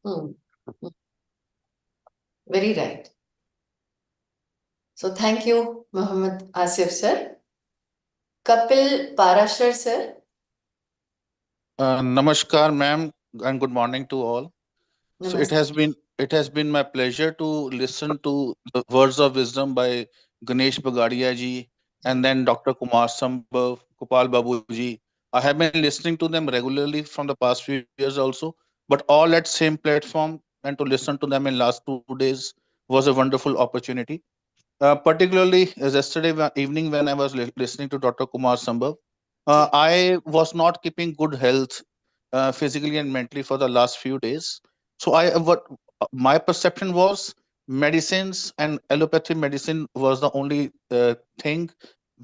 Hmm. Very right. So thank you, Muhammad Asif sir. Kapil Parashar sir. Namaskar, ma'am, and good morning to all. So Namaste. it has been my pleasure to listen to the words of wisdom by Ganesh Bagadia ji and then Dr. Kumar Sambhav, Gopal Babu ji. I have been listening to them regularly from the past few years also, but all at same platform, and to listen to them in last 2 days was a wonderful opportunity. Particularly as yesterday evening when I was listening to Dr. Kumar Sambhav, I was not keeping good health physically and mentally for the last few days. So what my perception was, medicines and allopathy medicine was the only thing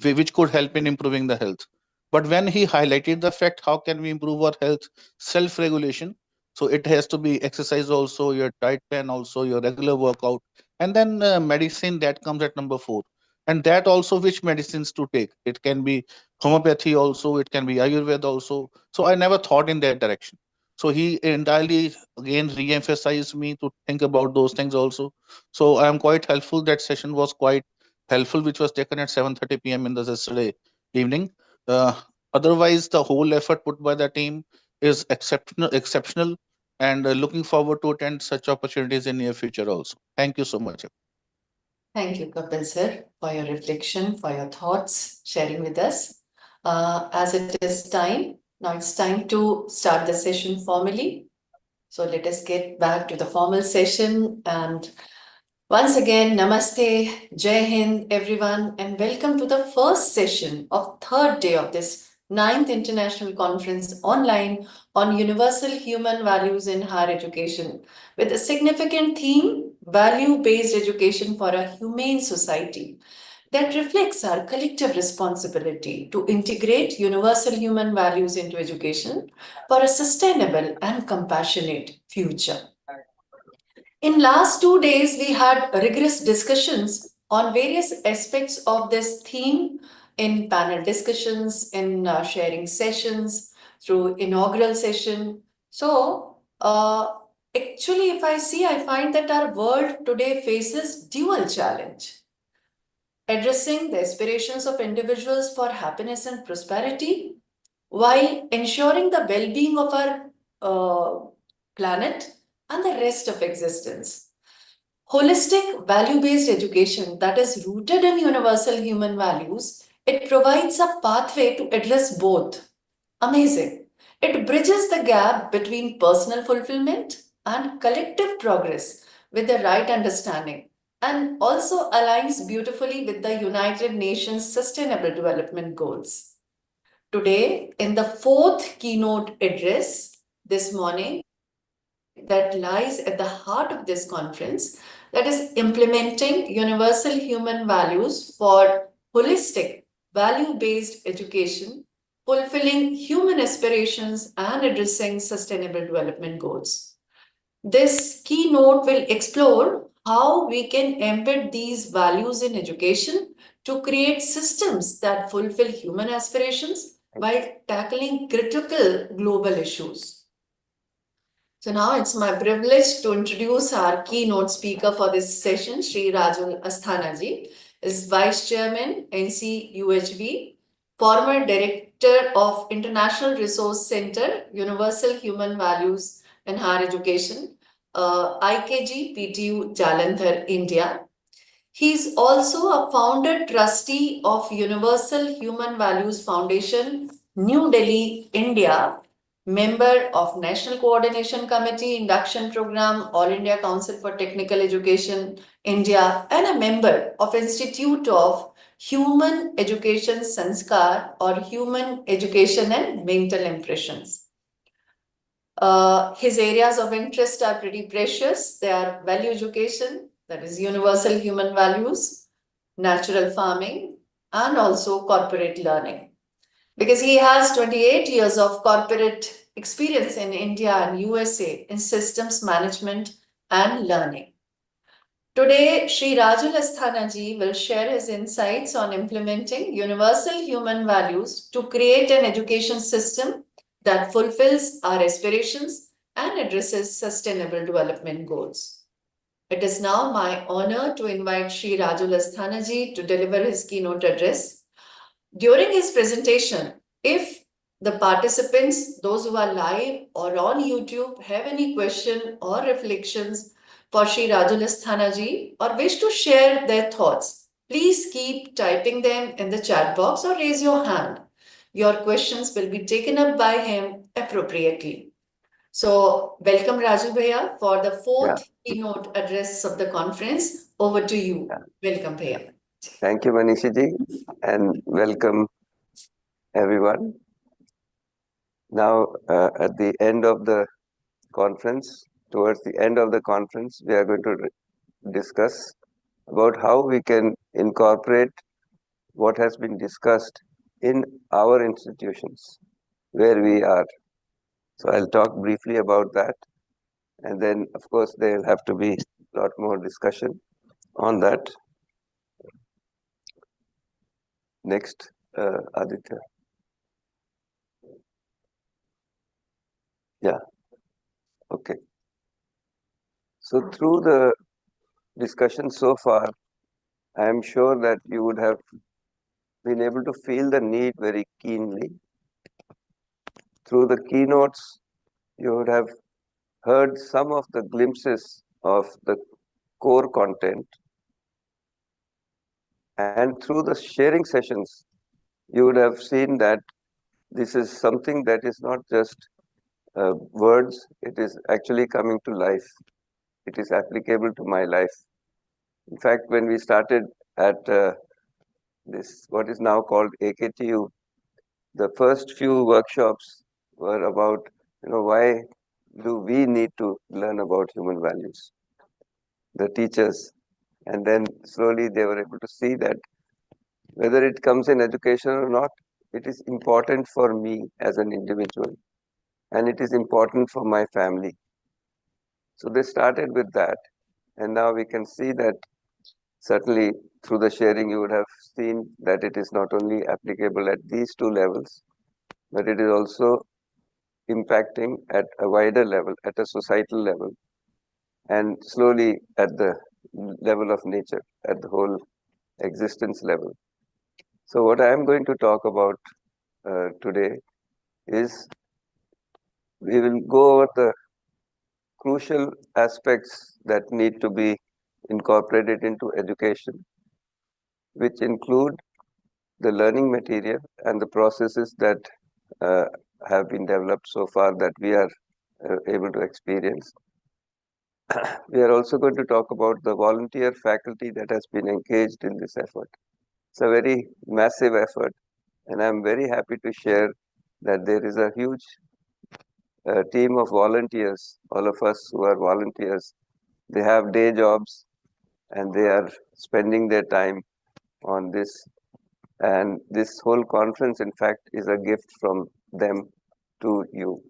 which could help in improving the health. But when he highlighted the fact, how can we improve our health? Self-regulation. So it has to be exercise also, your diet plan also, your regular workout, and then medicine that comes at number 4. And that also which medicines to take. It can be homeopathy also, it can be ayurveda also. So I never thought in that direction. So he entirely again re-emphasized me to think about those things also. So I am quite helpful. That session was quite helpful, which was taken at 7:30 p.m. in the yesterday evening. uh, Otherwise the whole effort put by the team is exceptional, and looking forward to attend such opportunities in near future also. Thank you so much. Thank you, Kapil sir, for your reflection, for your thoughts, sharing with us. As it is time, now it's time to start the session formally. So let us get back to the formal session. And once again, Namaste, Jai Hind, everyone, and welcome to the first session of third day of this 9th International Conference online on Universal Human Values in Higher Education, with a significant theme, Value-Based Education for a Humane Society, that reflects our collective responsibility to integrate universal human values into education for a sustainable and compassionate future. In last 2 days, we had rigorous discussions on various aspects of this theme in panel discussions, in sharing sessions, through inaugural session. So, actually, if I see, I find that our world today faces dual challenge. Addressing the aspirations of individuals for happiness and prosperity, while ensuring the well-being of our planet and the rest of existence. Holistic value-based education that is rooted in universal human values, it provides a pathway to address both. Amazing. It bridges the gap between personal fulfillment and collective progress with the right understanding, and also aligns beautifully with the United Nations Sustainable Development Goals. Today, in the fourth keynote address this morning, that lies at the heart of this conference, that is implementing universal human values for holistic, value-based education, fulfilling human aspirations and addressing sustainable development goals. This keynote will explore how we can embed these values in education to create systems that fulfill human aspirations while tackling critical global issues. So now it's my privilege to introduce our keynote speaker for this session, Sri Rajul Asthana ji, is Vice Chairman, NCUHV, former Director of International Resource Center, Universal Human Values and Higher Education, IKG PTU Jalandhar, India. He is also a founder trustee of Universal Human Values Foundation, New Delhi, India, member of National Coordination Committee Induction Program, All India Council for Technical Education, India, and a member of Institute of Human Education Sanskar, or Human Education and Mental Impressions. His areas of interest are pretty precious. They are value education, that is universal human values, natural farming, and also corporate learning. Because he has 28 years of corporate experience in India and USA in systems management and learning. Today, Sri Rajul Asthana ji will share his insights on implementing universal human values to create an education system that fulfills our aspirations and addresses sustainable development goals. It is now my honor to invite Shri Raju Asthanaji to deliver his keynote address. During his presentation, if the participants, those who are live or on YouTube, have any question or reflections for Shri Raju Asthanaji or wish to share their thoughts, please keep typing them in the chat box or raise your hand. Your questions will be taken up by him appropriately. So, welcome Raju Bhaiya for the fourth keynote address of the conference. Over to you. Welcome Bhaiya. Thank you, Manishi ji, and welcome everyone. Now, at the end of the conference, towards the end of the conference, we are going to discuss about how we can incorporate what has been discussed in our institutions where we are. So I'll talk briefly about that, and then of course there will have to be a lot more discussion on that. Next, Aditya. Yeah. Okay. So through the discussion so far, I am sure that you would have been able to feel the need very keenly. Through the keynotes, you would have heard some of the glimpses of the core content. And through the sharing sessions, you would have seen that this is something that is not just words, it is actually coming to life. It is applicable to my life. In fact, when we started at this, what is now called AKTU, the first few workshops were about, why do we need to learn about human values? The teachers. And then slowly they were able to see that whether it comes in education or not, it is important for me as an individual. And it is important for my family. So they started with that. And now we can see that certainly through the sharing, you would have seen that it is not only applicable at these two levels, but it is also impacting at a wider level, at a societal level, and slowly at the level of nature, at the whole existence level. So what I am going to talk about today is we will go over the crucial aspects that need to be incorporated into education, which include the learning material and the processes that have been developed so far that we are able to experience. We are also going to talk about the volunteer faculty that has been engaged in this effort. It's a very massive effort, and I'm very happy to share that there is a huge team of volunteers, all of us who are volunteers. They have day jobs and they are spending their time on this. And this whole conference, in fact, is a gift from them to you.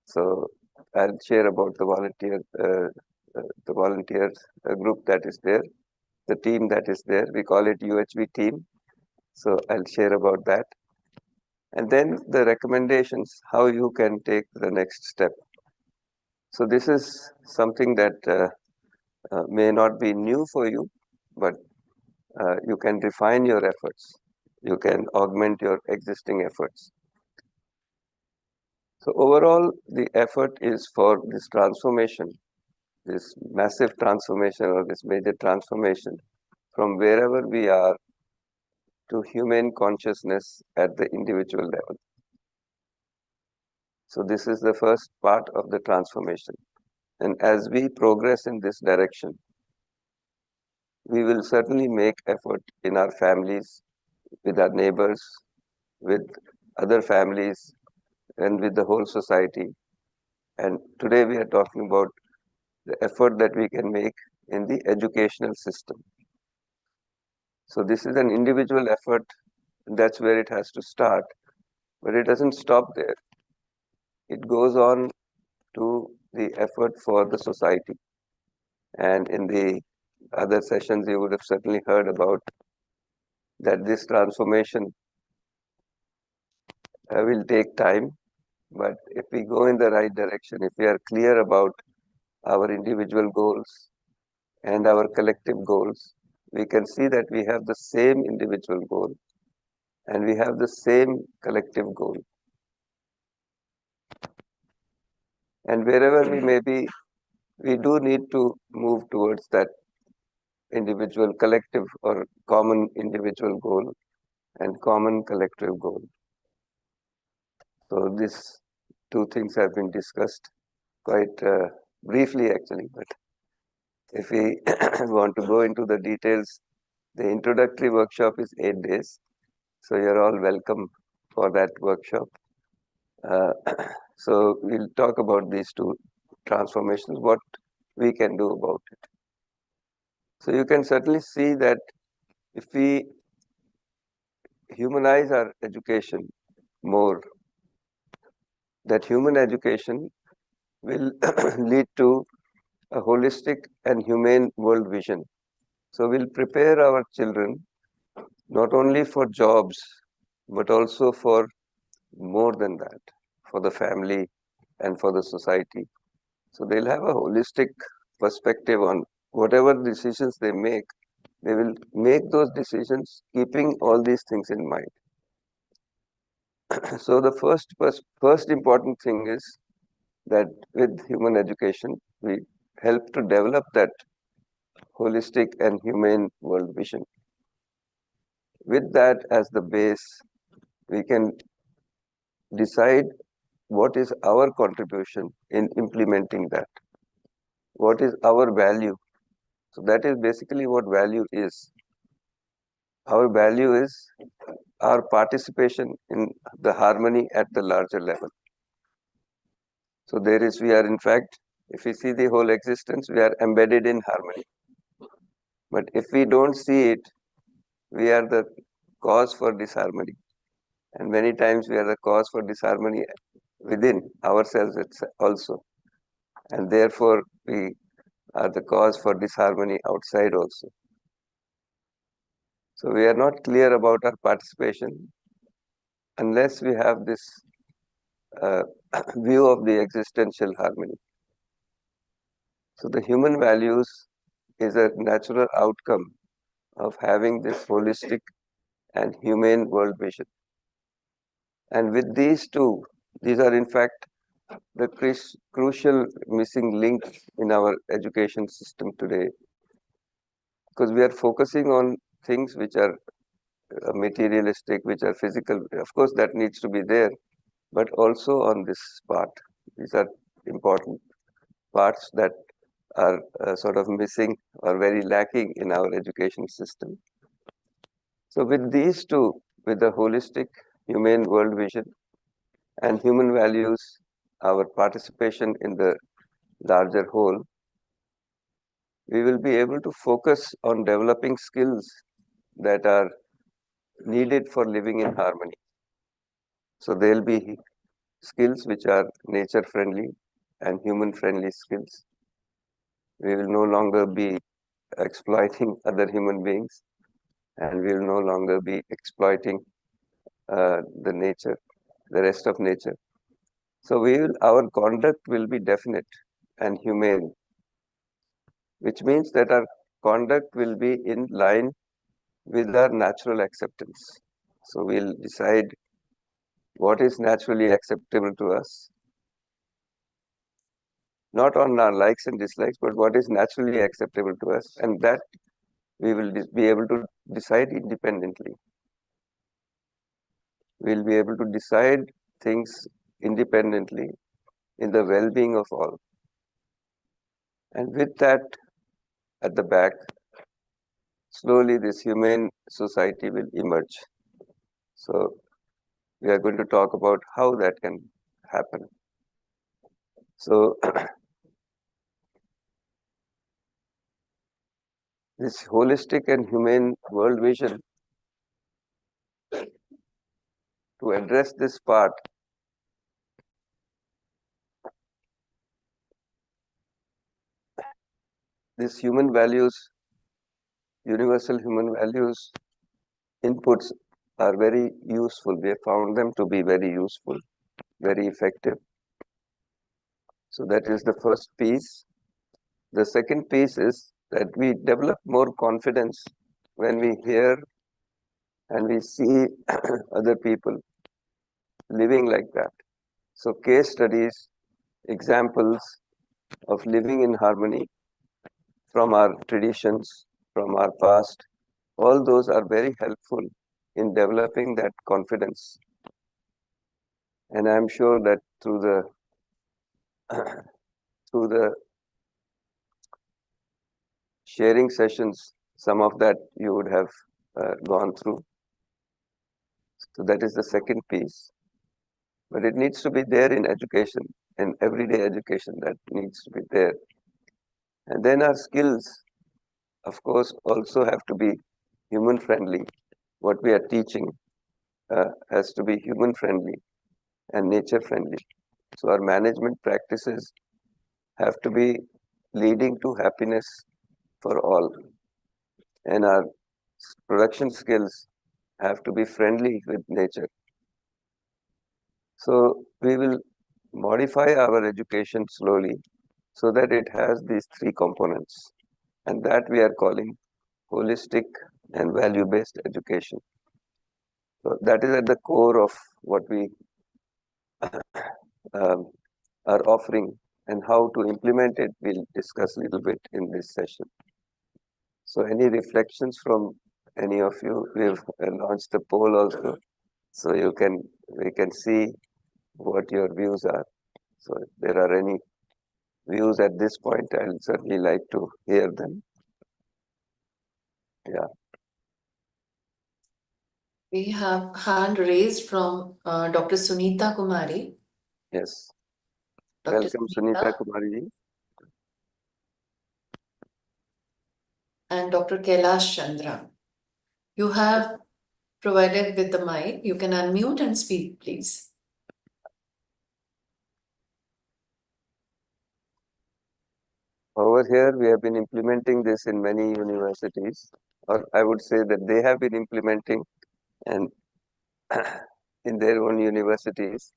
So I'll share about the volunteer group that is there, the team that is there. We call it UHV team. So I'll share about that. And then the recommendations, how you can take the next step. So this is something that may not be new for you, but you can refine your efforts. You can augment your existing efforts. So overall, the effort is for this transformation, this massive transformation or this major transformation from wherever we are to humane consciousness at the individual level. So this is the first part of the transformation. And as we progress in this direction, we will certainly make effort in our families, with our neighbors, with other families, and with the whole society. And today we are talking about the effort that we can make in the educational system. So this is an individual effort, and that's where it has to start. But it doesn't stop there. It goes on to the effort for the society. And in the other sessions, you would have certainly heard about that this transformation will take time, But if we go in the right direction, if we are clear about our individual goals and our collective goals, we can see that we have the same individual goal and we have the same collective goal. And wherever we may be, we do need to move towards that individual collective or common individual goal and common collective goal. So these two things have been discussed quite briefly actually, but if we want to go into the details, the introductory workshop is 8 days. So you're all welcome for that workshop. So we'll talk about these two transformations, what we can do about it. So you can certainly see that if we humanize our education more, that human education will lead to a holistic and humane world vision. So we'll prepare our children not only for jobs, but also for more than that, for the family and for the society. So they'll have a holistic perspective on whatever decisions they make. They will make those decisions keeping all these things in mind. So the first important thing is that with human education, we help to develop that holistic and humane world vision. With that as the base, we can decide what is our contribution in implementing that. What is our value? So that is basically what value is. Our value is our participation in the harmony at the larger level. So we are in fact, if we see the whole existence, we are embedded in harmony. But if we don't see it, we are the cause for disharmony. And many times we are the cause for disharmony within ourselves also. And therefore, we are the cause for disharmony outside also. So we are not clear about our participation unless we have this view of the existential harmony. So the human values is a natural outcome of having this holistic and humane world vision. And with these two, these are in fact the crucial missing link in our education system today, because we are focusing on things which are materialistic, which are physical. Of course, that needs to be there, but also on this part. These are important parts that are sort of missing or very lacking in our education system. So with these two, with the holistic humane world vision and human values, our participation in the larger whole, we will be able to focus on developing skills that are needed for living in harmony. So there will be skills which are nature friendly and human friendly skills. We will no longer be exploiting other human beings, and we will no longer be exploiting the nature, the rest of nature. So our conduct will be definite and humane, which means that our conduct will be in line with our natural acceptance. So we'll decide what is naturally acceptable to us, not on our likes and dislikes, but what is naturally acceptable to us, and that we will be able to decide independently. We'll be able to decide things independently in the well-being of all. And with that at the back, slowly this humane society will emerge. So we are going to talk about how that can happen. So this holistic and humane world vision, to address this part, these human values, universal human values inputs are very useful. We have found them to be very useful very effective. So that is the first piece. The second piece is that we develop more confidence when we hear and we see other people living like that. So case studies, examples of living in harmony from our traditions, from our past, all those are very helpful in developing that confidence. And I'm sure that through the sharing sessions, some of that you would have gone through. So that is the second piece. But it needs to be there in education, in everyday education, that needs to be there. And then our skills, of course, also have to be human friendly. What we are teaching has to be human friendly and nature friendly. So our management practices have to be leading to happiness for all. And our production skills have to be friendly with nature. So we will modify our education slowly so that it has these three components. And that we are calling holistic and value-based education. So that is at the core of what we are offering, and how to implement it we'll discuss a little bit in this session. So any reflections from any of you? We've launched a poll also, so we can see what your views are. So if there are any views at this point, I'll certainly like to hear them. Yeah. We have hand raised from Dr. Sunita Kumari. Yes. Dr. Welcome, Sunita Kumari ji. And Dr. Kailash Chandra. You have provided with the mic. You can unmute and speak, please. Over here, we have been implementing this in many universities, or I would say that they have been implementing and in their own universities.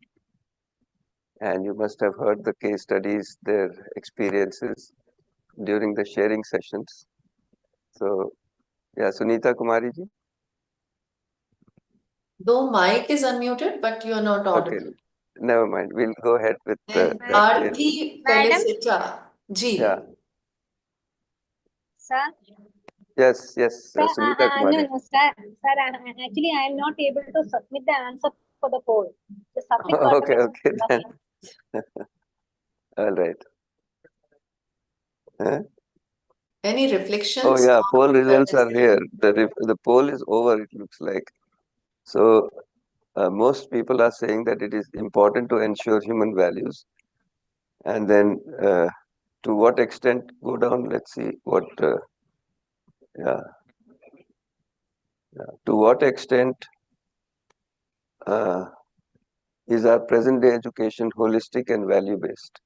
And you must have heard the case studies, their experiences during the sharing sessions. So, yeah, Sunita Kumari ji. Though mic is unmuted, but you are not audible. Okay, never mind. We'll go ahead with And that. Aarti Felicita ji. Yeah. Sir? Yes, yes, Sir, Sunita Kumari. no, sir, actually I am not able to submit the answer for the poll. The submit Okay, button okay, is then. All right. Huh? Any reflections? Oh yeah, poll on results the are here. The poll is over, it looks like. So most people are saying that it is important to ensure human values. And then to what extent, go down, let's see what, yeah. To what extent is our present day education holistic and value based?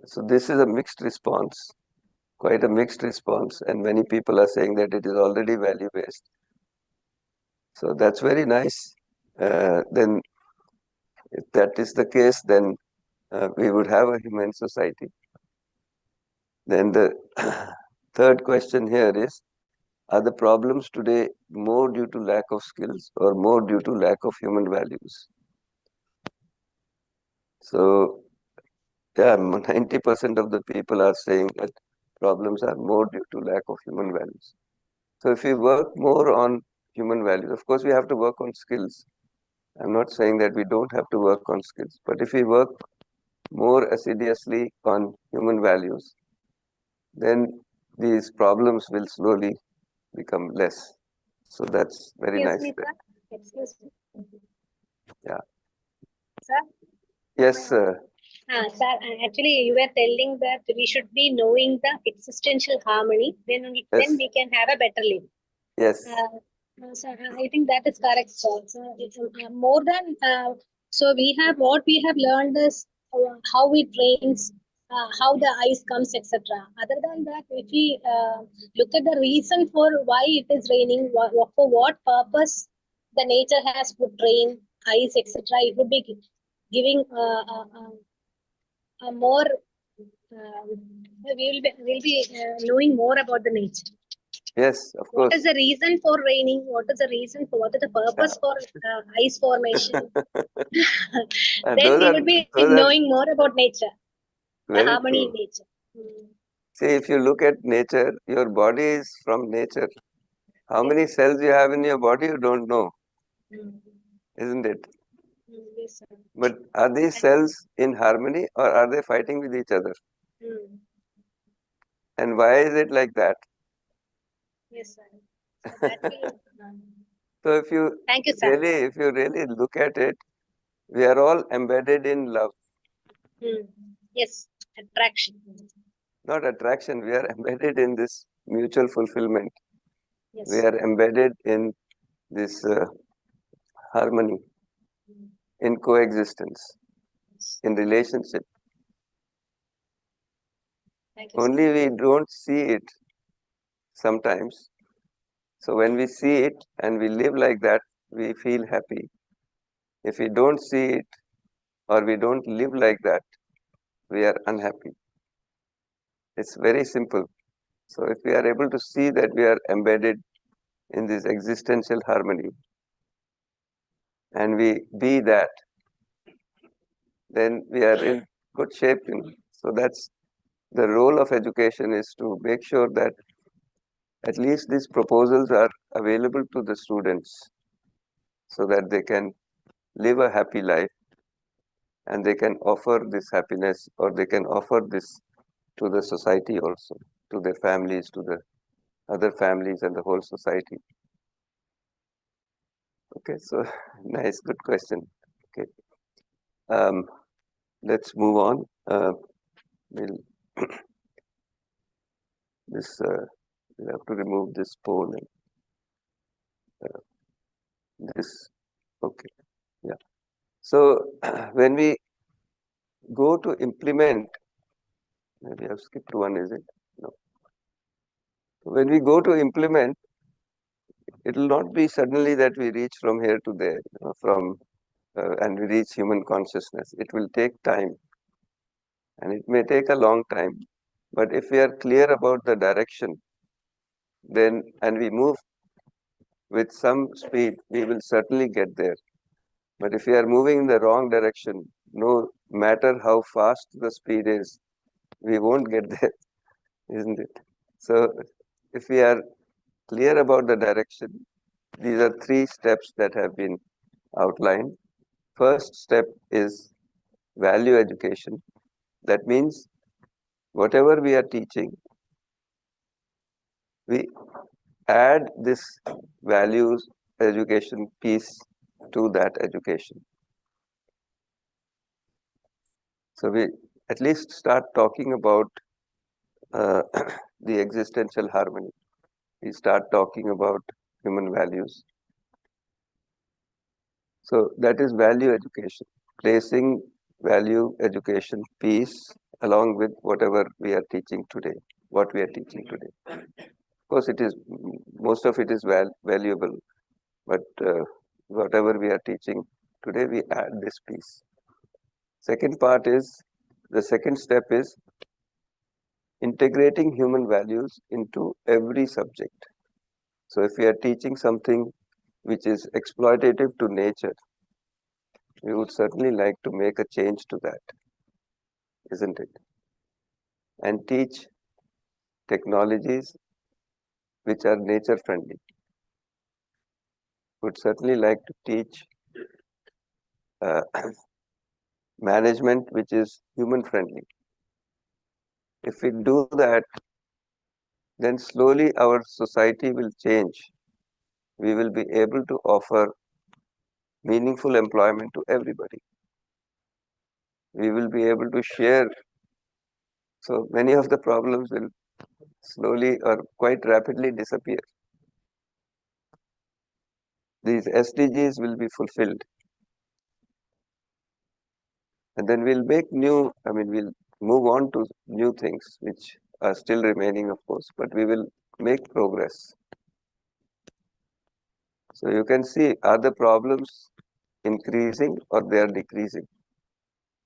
So this is a mixed response, quite a mixed response, and many people are saying that it is already value based. So that's very nice. Then if that is the case, then we would have a humane society. Then the third question here is, are the problems today more due to lack of skills or more due to lack of human values? So, yeah, 90% of the people are saying that problems are more due to lack of human values. So if we work more on human values, of course we have to work on skills. I'm not saying that we don't have to work on skills, but if we work more assiduously on human values, then these problems will slowly become less. So that's very Excuse nice. me, sir. Excuse me. Yeah. Sir? Yes, sir. Sir, actually you were telling that we should be knowing the existential harmony, then we can have a better life. Yes. So I think that is correct, sir. So it's more than so we have what we have learned is how it rains, how the ice comes, etc. Other than that, if we look at the reason for why it is raining, for what purpose the nature has put rain, ice, etc., it would be giving a more. We'll be knowing more about the nature. Yes, of What course. is the reason for raining? What is the reason for? What is the purpose for ice formation? Then Those we are would be those are knowing more about nature, the very harmony in true. nature. Mm. See, if you look at nature, your body is from nature. How many cells you have in your body, you don't know, Mm. isn't it? Yes, sir. But are these cells in harmony or are they fighting with each other? Mm. And why is it like that? Yes, sir. So that will. So if you Thank you, sir. really look at it, we are all embedded in love, Mm. Yes, attraction. not attraction. We are embedded in this mutual fulfillment. Yes. We are embedded in this harmony, Mm. in coexistence, Yes. in relationship. Thank you, sir. Only we don't see it sometimes. So when we see it and we live like that, we feel happy. If we don't see it or we don't live like that, we are unhappy. It's very simple. So if we are able to see that we are embedded in this existential harmony and we be that, then we are in good shape. So that's the role of education, is to make sure that at least these proposals are available to the students so that they can live a happy life and they can offer this happiness, or they can offer this to the society also, to their families, to the other families and the whole society. Okay, so nice, good question. Okay, let's move on. We'll we'll have to remove this poll and this. Okay, yeah. So when we go to implement, maybe I've skipped one, is it? No. When we go to implement, it will not be suddenly that we reach from here to there, and we reach human consciousness. It will take time, and it may take a long time. But if we are clear about the direction, then and we move with some speed, we will certainly get there. But if we are moving in the wrong direction, no matter how fast the speed is, we won't get there, isn't it? So if we are clear about the direction, these are 3 steps that have been outlined. First step is value education. That means whatever we are teaching, we add this values education piece to that education. So we at least start talking about the existential harmony. We start talking about human values. So that is value education, placing value education piece along with whatever we are teaching today, what we are teaching today. Of course, it is most of it is valuable, but whatever we are teaching today, we add this piece. Second part is, the second step is integrating human values into every subject. So if we are teaching something which is exploitative to nature, we would certainly like to make a change to that, isn't it? And teach technologies which are nature friendly. Would certainly like to teach management which is human friendly. If we do that, then slowly our society will change. We will be able to offer meaningful employment to everybody. We will be able to share. So many of the problems will slowly or quite rapidly disappear. These SDGs will be fulfilled. And then we'll make we'll move on to new things which are still remaining, of course, but we will make progress. So you can see, are the problems increasing or they are decreasing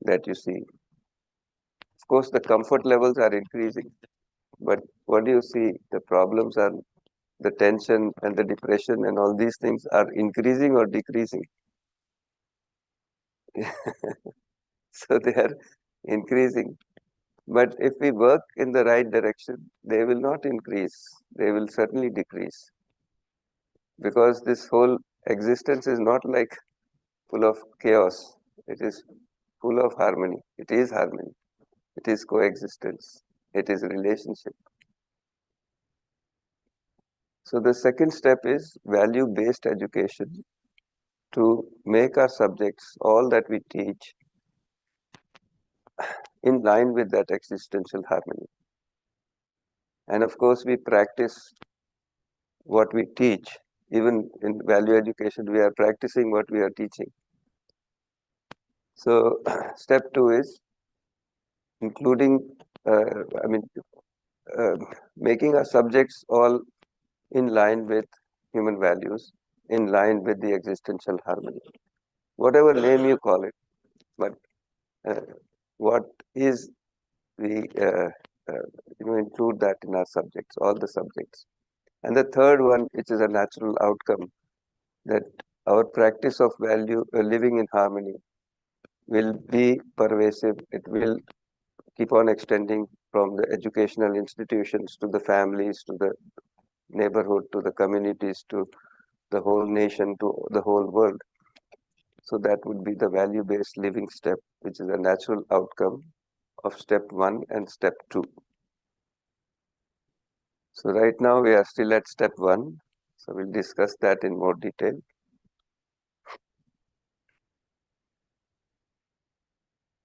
that you see? Of course, the comfort levels are increasing, but what do you see? The problems are the tension and the depression and all these things are increasing or decreasing. So they are increasing. But if we work in the right direction, they will not increase. They will certainly decrease. Because this whole existence is not like full of chaos. It is full of harmony. It is harmony. It is coexistence. It is relationship. So the second step is value-based education to make our subjects, all that we teach, in line with that existential harmony. And of course, we practice what we teach. Even in value education, we are practicing what we are teaching. So step 2 is including, making our subjects all in line with human values, in line with the existential harmony. Whatever name you call it, but what is we include that in our subjects, all the subjects. And the third one, which is a natural outcome, that our practice of value living in harmony will be pervasive. It will keep on extending from the educational institutions to the families, to the neighborhood, to the communities, to the whole nation, to the whole world. So that would be the value-based living step, which is a natural outcome of step 1 and step 2. So right now we are still at step 1. So we'll discuss that in more detail.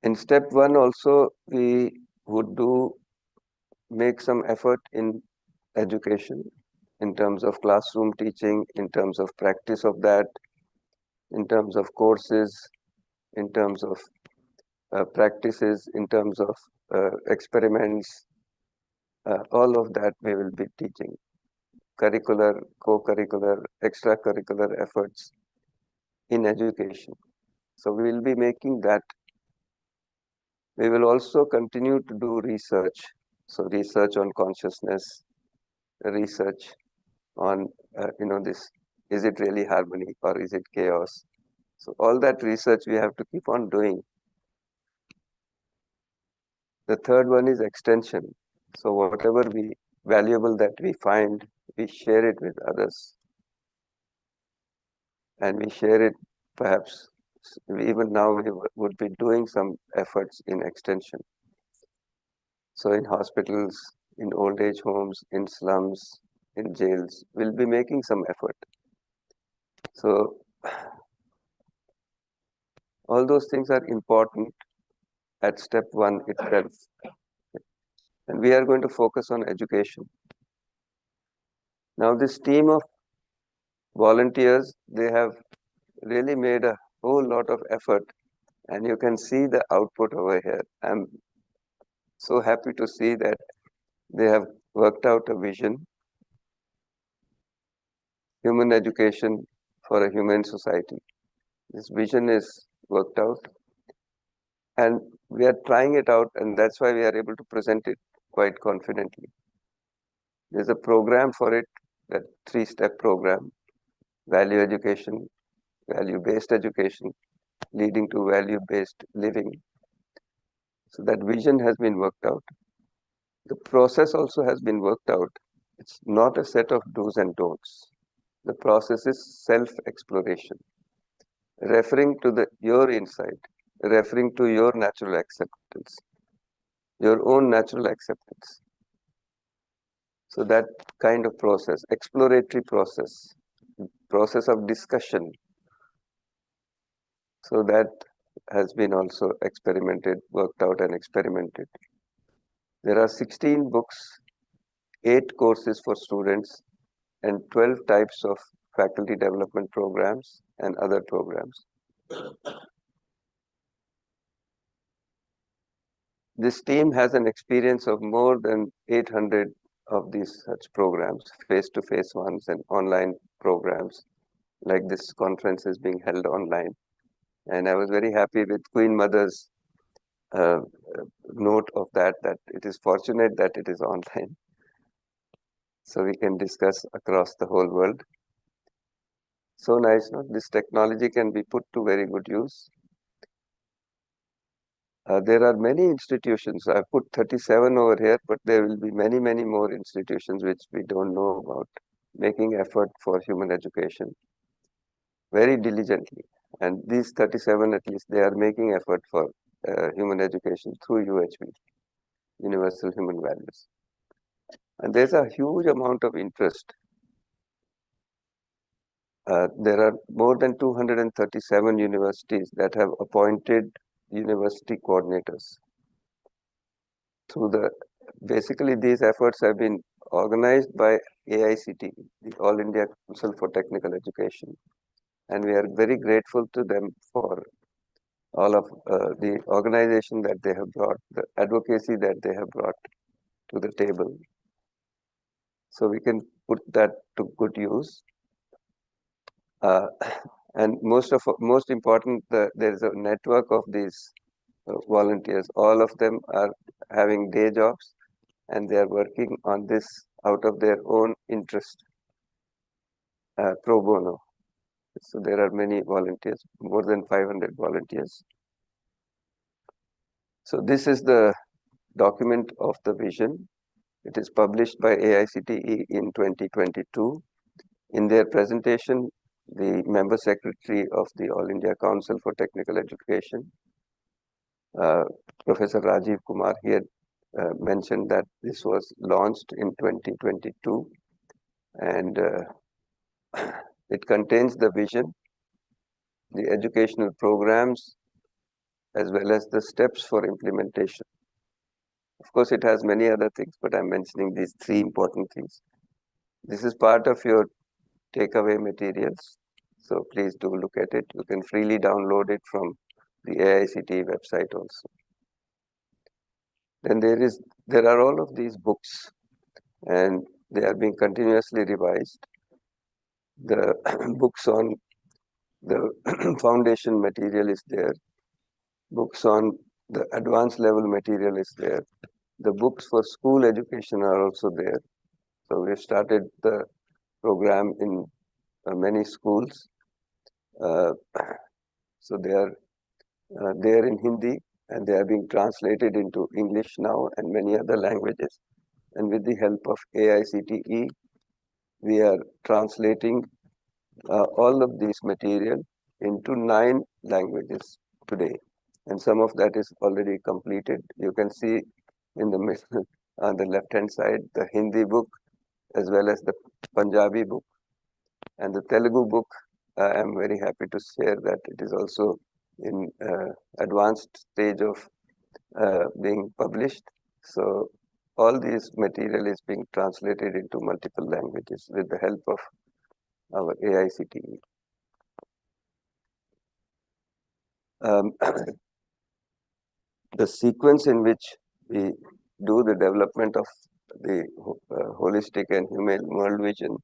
In step 1 also, we would make some effort in education in terms of classroom teaching, in terms of practice of that, in terms of courses, in terms of practices, in terms of experiments, all of that we will be teaching. Curricular, co-curricular, extracurricular efforts in education. So we will be making that. We will also continue to do research. So research on consciousness, research on, this, is it really harmony or is it chaos? So all that research we have to keep on doing. The third one is extension. So whatever valuable that we find, we share it with others. And we share it, perhaps, even now we would be doing some efforts in extension. So in hospitals, in old age homes, in slums, in jails, we'll be making some effort. So all those things are important at step 1 itself. And we are going to focus on education. Now this team of volunteers, they have really made a whole lot of effort, and you can see the output over here. I'm so happy to see that they have worked out a vision, human education for a humane society. This vision is worked out, and we are trying it out, and that's why we are able to present it quite confidently. There's a program for it, that 3-step program: value education, value-based education, leading to value-based living. So that vision has been worked out. The process also has been worked out. It's not a set of do's and don'ts. The process is self-exploration, referring to your insight, referring to your natural acceptance, your own natural acceptance. So that kind of process, exploratory process of discussion, so that has been also experimented, worked out and experimented. There are 16 books, 8 courses for students, and 12 types of faculty development programs and other programs. This team has an experience of more than 800 of these such programs, face-to-face ones and online programs, like this conference is being held online. And I was very happy with Queen Mother's note of that it is fortunate that it is online. So we can discuss across the whole world. So nice, no? This technology can be put to very good use. There are many institutions. I put 37 over here, but there will be many, many more institutions which we don't know about, making effort for human education very diligently. And these 37, at least, they are making effort for human education through UHV, Universal Human Values. And there's a huge amount of interest. There are more than 237 universities that have appointed university coordinators. Basically, these efforts have been organized by AICT, the All India Council for Technical Education. And we are very grateful to them for all of the organization that they have brought, the advocacy that they have brought to the table. So we can put that to good use. And most important, there is a network of these volunteers. All of them are having day jobs, and they are working on this out of their own interest, pro bono. So there are many volunteers, more than 500 volunteers. So this is the document of the vision. It is published by AICTE in 2022. In their presentation, the member secretary of the All India Council for Technical Education, Professor Rajiv Kumar, he had mentioned that this was launched in 2022, and it contains the vision, the educational programs, as well as the steps for implementation. Of course, it has many other things, but I'm mentioning these three important things. This is part of your takeaway materials, so please do look at it. You can freely download it from the AICTE website also. Then there are all of these books, and they are being continuously revised. The books on the foundation material is there. Books on the advanced level material is there. The books for school education are also there. So we have started the program in many schools. So they are there in Hindi, and they are being translated into English now and many other languages. And with the help of AICTE, we are translating all of these material into 9 languages today. And some of that is already completed. You can see in the middle, on the left-hand side, the Hindi book, as well as the Punjabi book. And the Telugu book, I am very happy to share that it is also in advanced stage of being published. So all this material is being translated into multiple languages with the help of our AICTE. The sequence in which we do the development of the holistic and humane world vision,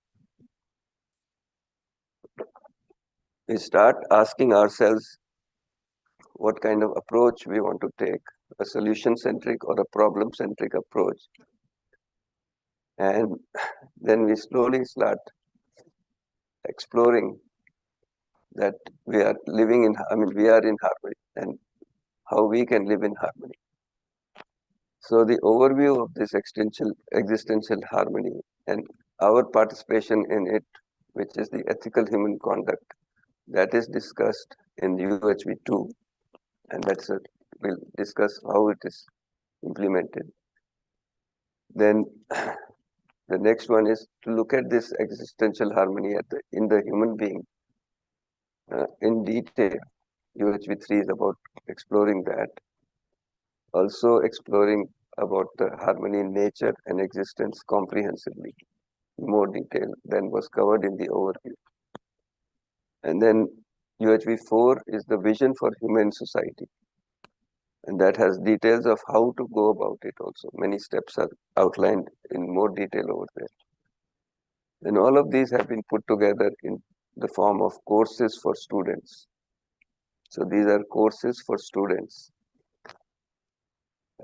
we start asking ourselves what kind of approach we want to take, a solution-centric or a problem-centric approach. And then we slowly start exploring that we are living in, we are in harmony, and how we can live in harmony. So the overview of this existential harmony and our participation in it, which is the ethical human conduct, that is discussed in UHV 2, and we'll discuss how it is implemented. Then the next one is to look at this existential harmony in the human being in detail. UHV 3 is about exploring that. Also exploring about the harmony in nature and existence comprehensively, in more detail than was covered in the overview. And then UHV 4 is the vision for human society. And that has details of how to go about it also. Many steps are outlined in more detail over there. And all of these have been put together in the form of courses for students. So these are courses for students.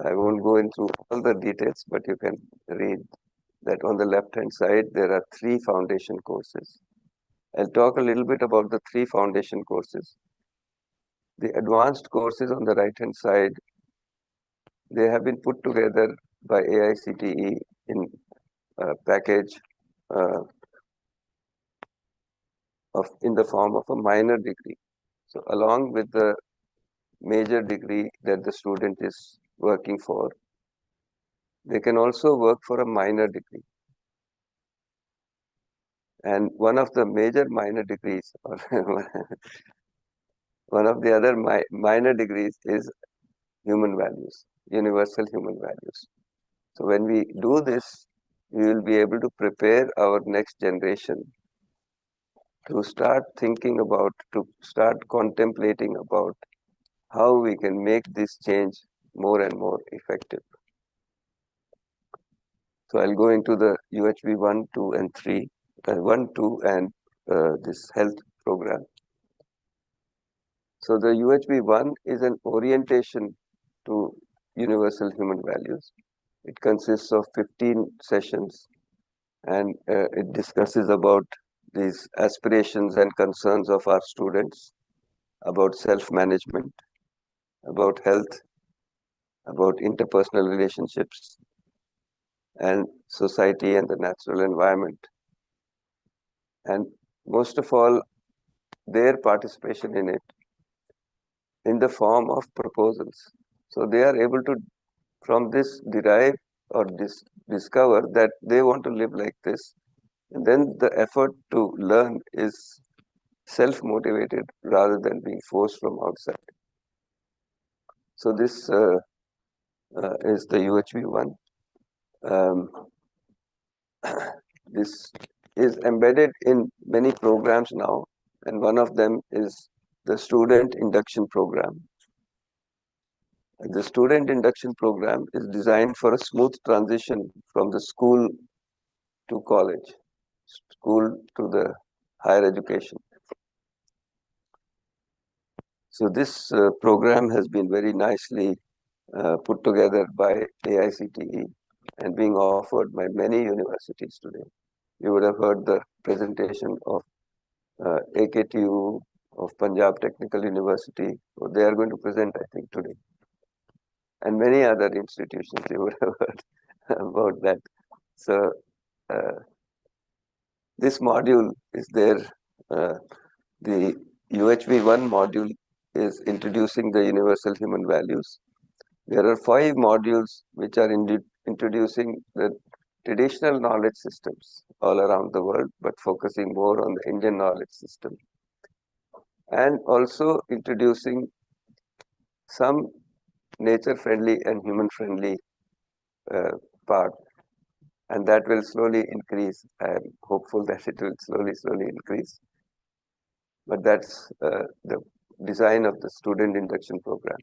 I won't go into all the details, but you can read that on the left-hand side, there are 3 foundation courses. I'll talk a little bit about the 3 foundation courses. The advanced courses on the right-hand side, they have been put together by AICTE in a package in the form of a minor degree. So along with the major degree that the student is working for, they can also work for a minor degree. And one of the major minor degrees, or one of the other minor degrees is human values, universal human values. So when we do this, we will be able to prepare our next generation to start thinking about, to start contemplating about how we can make this change more and more effective. So I'll go into the UHV 1, 2, and 3, 1, 2, and this health program. So the UHV 1 is an orientation to universal human values. It consists of 15 sessions, and it discusses about these aspirations and concerns of our students, about self-management, about health, about interpersonal relationships, and society and the natural environment. And most of all, their participation in it in the form of proposals. So they are able to, from this, derive or discover that they want to live like this. And then the effort to learn is self-motivated rather than being forced from outside. So this is the UHV 1. This is embedded in many programs now, and one of them is the student induction program. The student induction program is designed for a smooth transition from the school to college, school to the higher education. So this program has been very nicely put together by AICTE and being offered by many universities today. You would have heard the presentation of AKTU, of Punjab Technical University. So they are going to present, I think, today. And many other institutions, you would have heard about that. So this module is there. The UHV 1 module is introducing the universal human values. There are 5 modules which are introducing the traditional knowledge systems all around the world, but focusing more on the Indian knowledge system. And also introducing some nature-friendly and human-friendly part. And that will slowly increase. I am hopeful that it will slowly increase. But that's the design of the student induction program.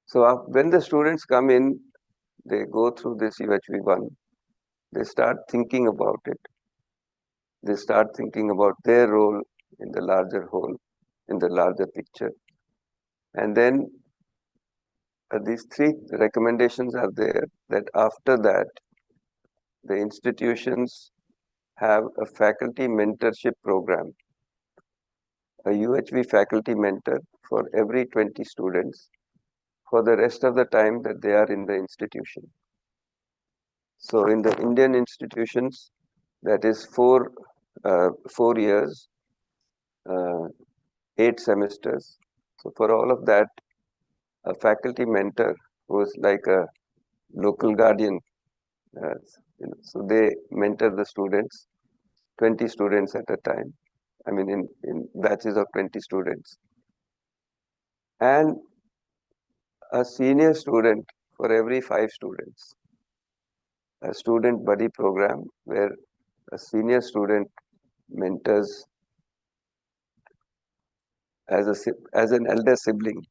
So when the students come in, they go through this UHV 1, they start thinking about it. They start thinking about their role in the larger whole, in the larger picture. And then these 3 recommendations are there, that after that, the institutions have a faculty mentorship program, a UHV faculty mentor for every 20 students for the rest of the time that they are in the institution. So in the Indian institutions, that is 4 years, 8 semesters. So for all of that, a faculty mentor who is like a local guardian, so they mentor the students, 20 students at a time. I mean, in batches of 20 students. And a senior student for every 5 students. A student buddy program where a senior student mentors as an elder sibling.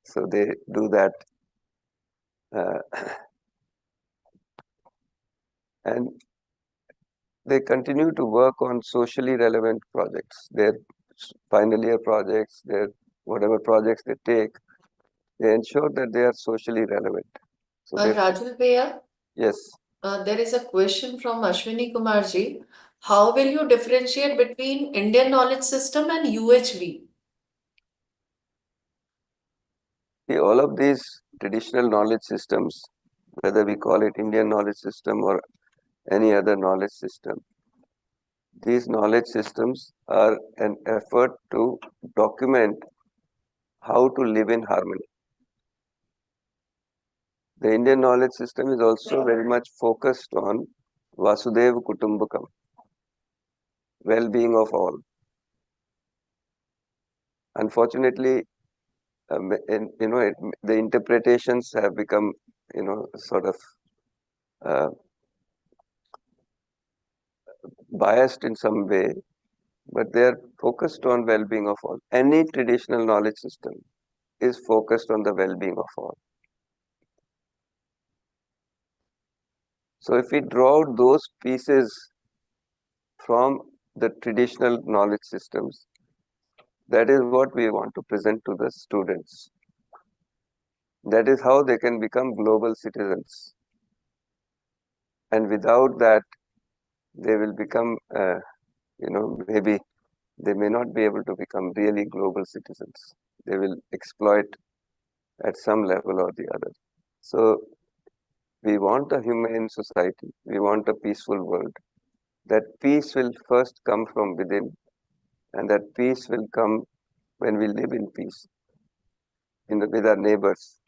So they do that. And they continue to work on socially relevant projects, their final year projects, their whatever projects they take, they ensure that they are socially relevant. So Rajul Bhaiya, yes, there is a question from Ashwini Kumarji. How will you differentiate between Indian knowledge system and UHV? see, all of these traditional knowledge systems, whether we call it Indian knowledge system or any other knowledge system, these knowledge systems are an effort to document how to live in harmony. The Indian knowledge system is also very much focused on Vasudeva Kutumbakam, well-being of all. Unfortunately, the interpretations have become, sort of biased in some way, but they are focused on well-being of all. Any traditional knowledge system is focused on the well-being of all. So if we draw out those pieces from the traditional knowledge systems, that is what we want to present to the students. That is how they can become global citizens. And without that, they will become, maybe they may not be able to become really global citizens. They will exploit at some level or the other. So we want a humane society. We want a peaceful world. That peace will first come from within, and that peace will come when we live in peace with our neighbors.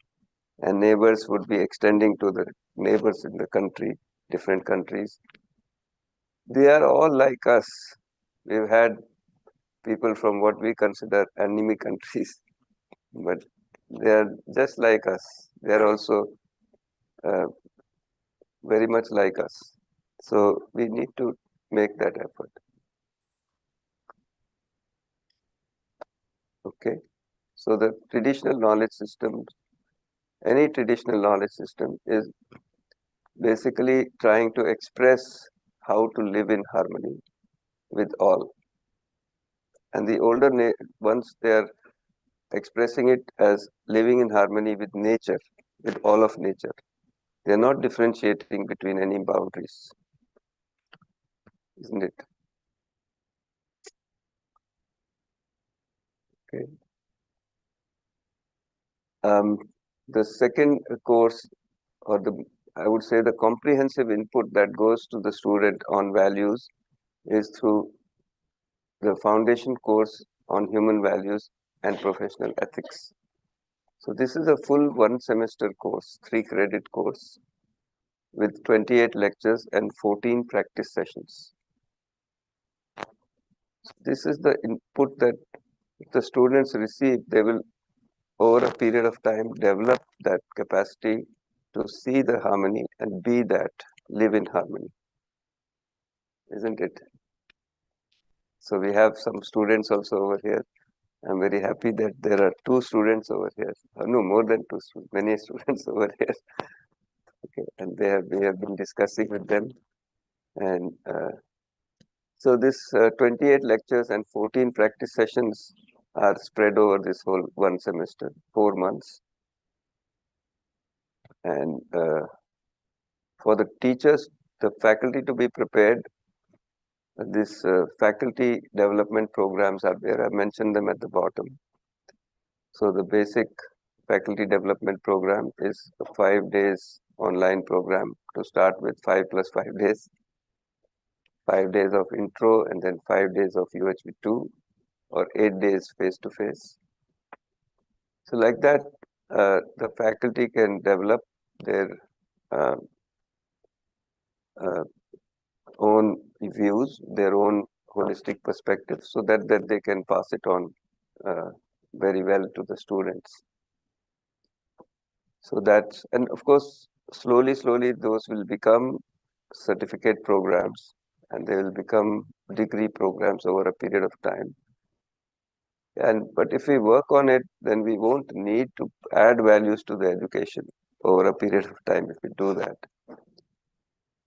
And neighbors would be extending to the neighbors in the country, different countries. They are all like us. We've had people from what we consider enemy countries, but they are just like us. They are also very much like us. So we need to make that effort. Okay. So the traditional knowledge system, any traditional knowledge system is basically trying to express how to live in harmony with all. And the older ones, they are expressing it as living in harmony with nature, with all of nature. They are not differentiating between any boundaries, isn't it? Okay. The second course, or I would say the comprehensive input that goes to the student on values is through the foundation course on human values and professional ethics. So this is a full 1 semester course, 3-credit course with 28 lectures and 14 practice sessions. This is the input that if the students receive, they will over a period of time develop that capacity to see the harmony and be that, live in harmony, isn't it? So we have some students also over here. I'm very happy that there are 2 students over here. No, more than 2 students, many students over here. Okay, and we have been discussing with them. And so this 28 lectures and 14 practice sessions are spread over this whole 1 semester, 4 months. And for the teachers, the faculty to be prepared, this faculty development programs are there. I mentioned them at the bottom. So the basic faculty development program is a 5 days online program to start with, 5 plus 5 days. 5 days of intro and then 5 days of UHV2 or 8 days face-to-face. So like that, the faculty can develop their own views, their own holistic perspective, so that they can pass it on very well to the students. So that's, and of course, slowly, those will become certificate programs and they will become degree programs over a period of time. But if we work on it, then we won't need to add values to the education over a period of time if we do that.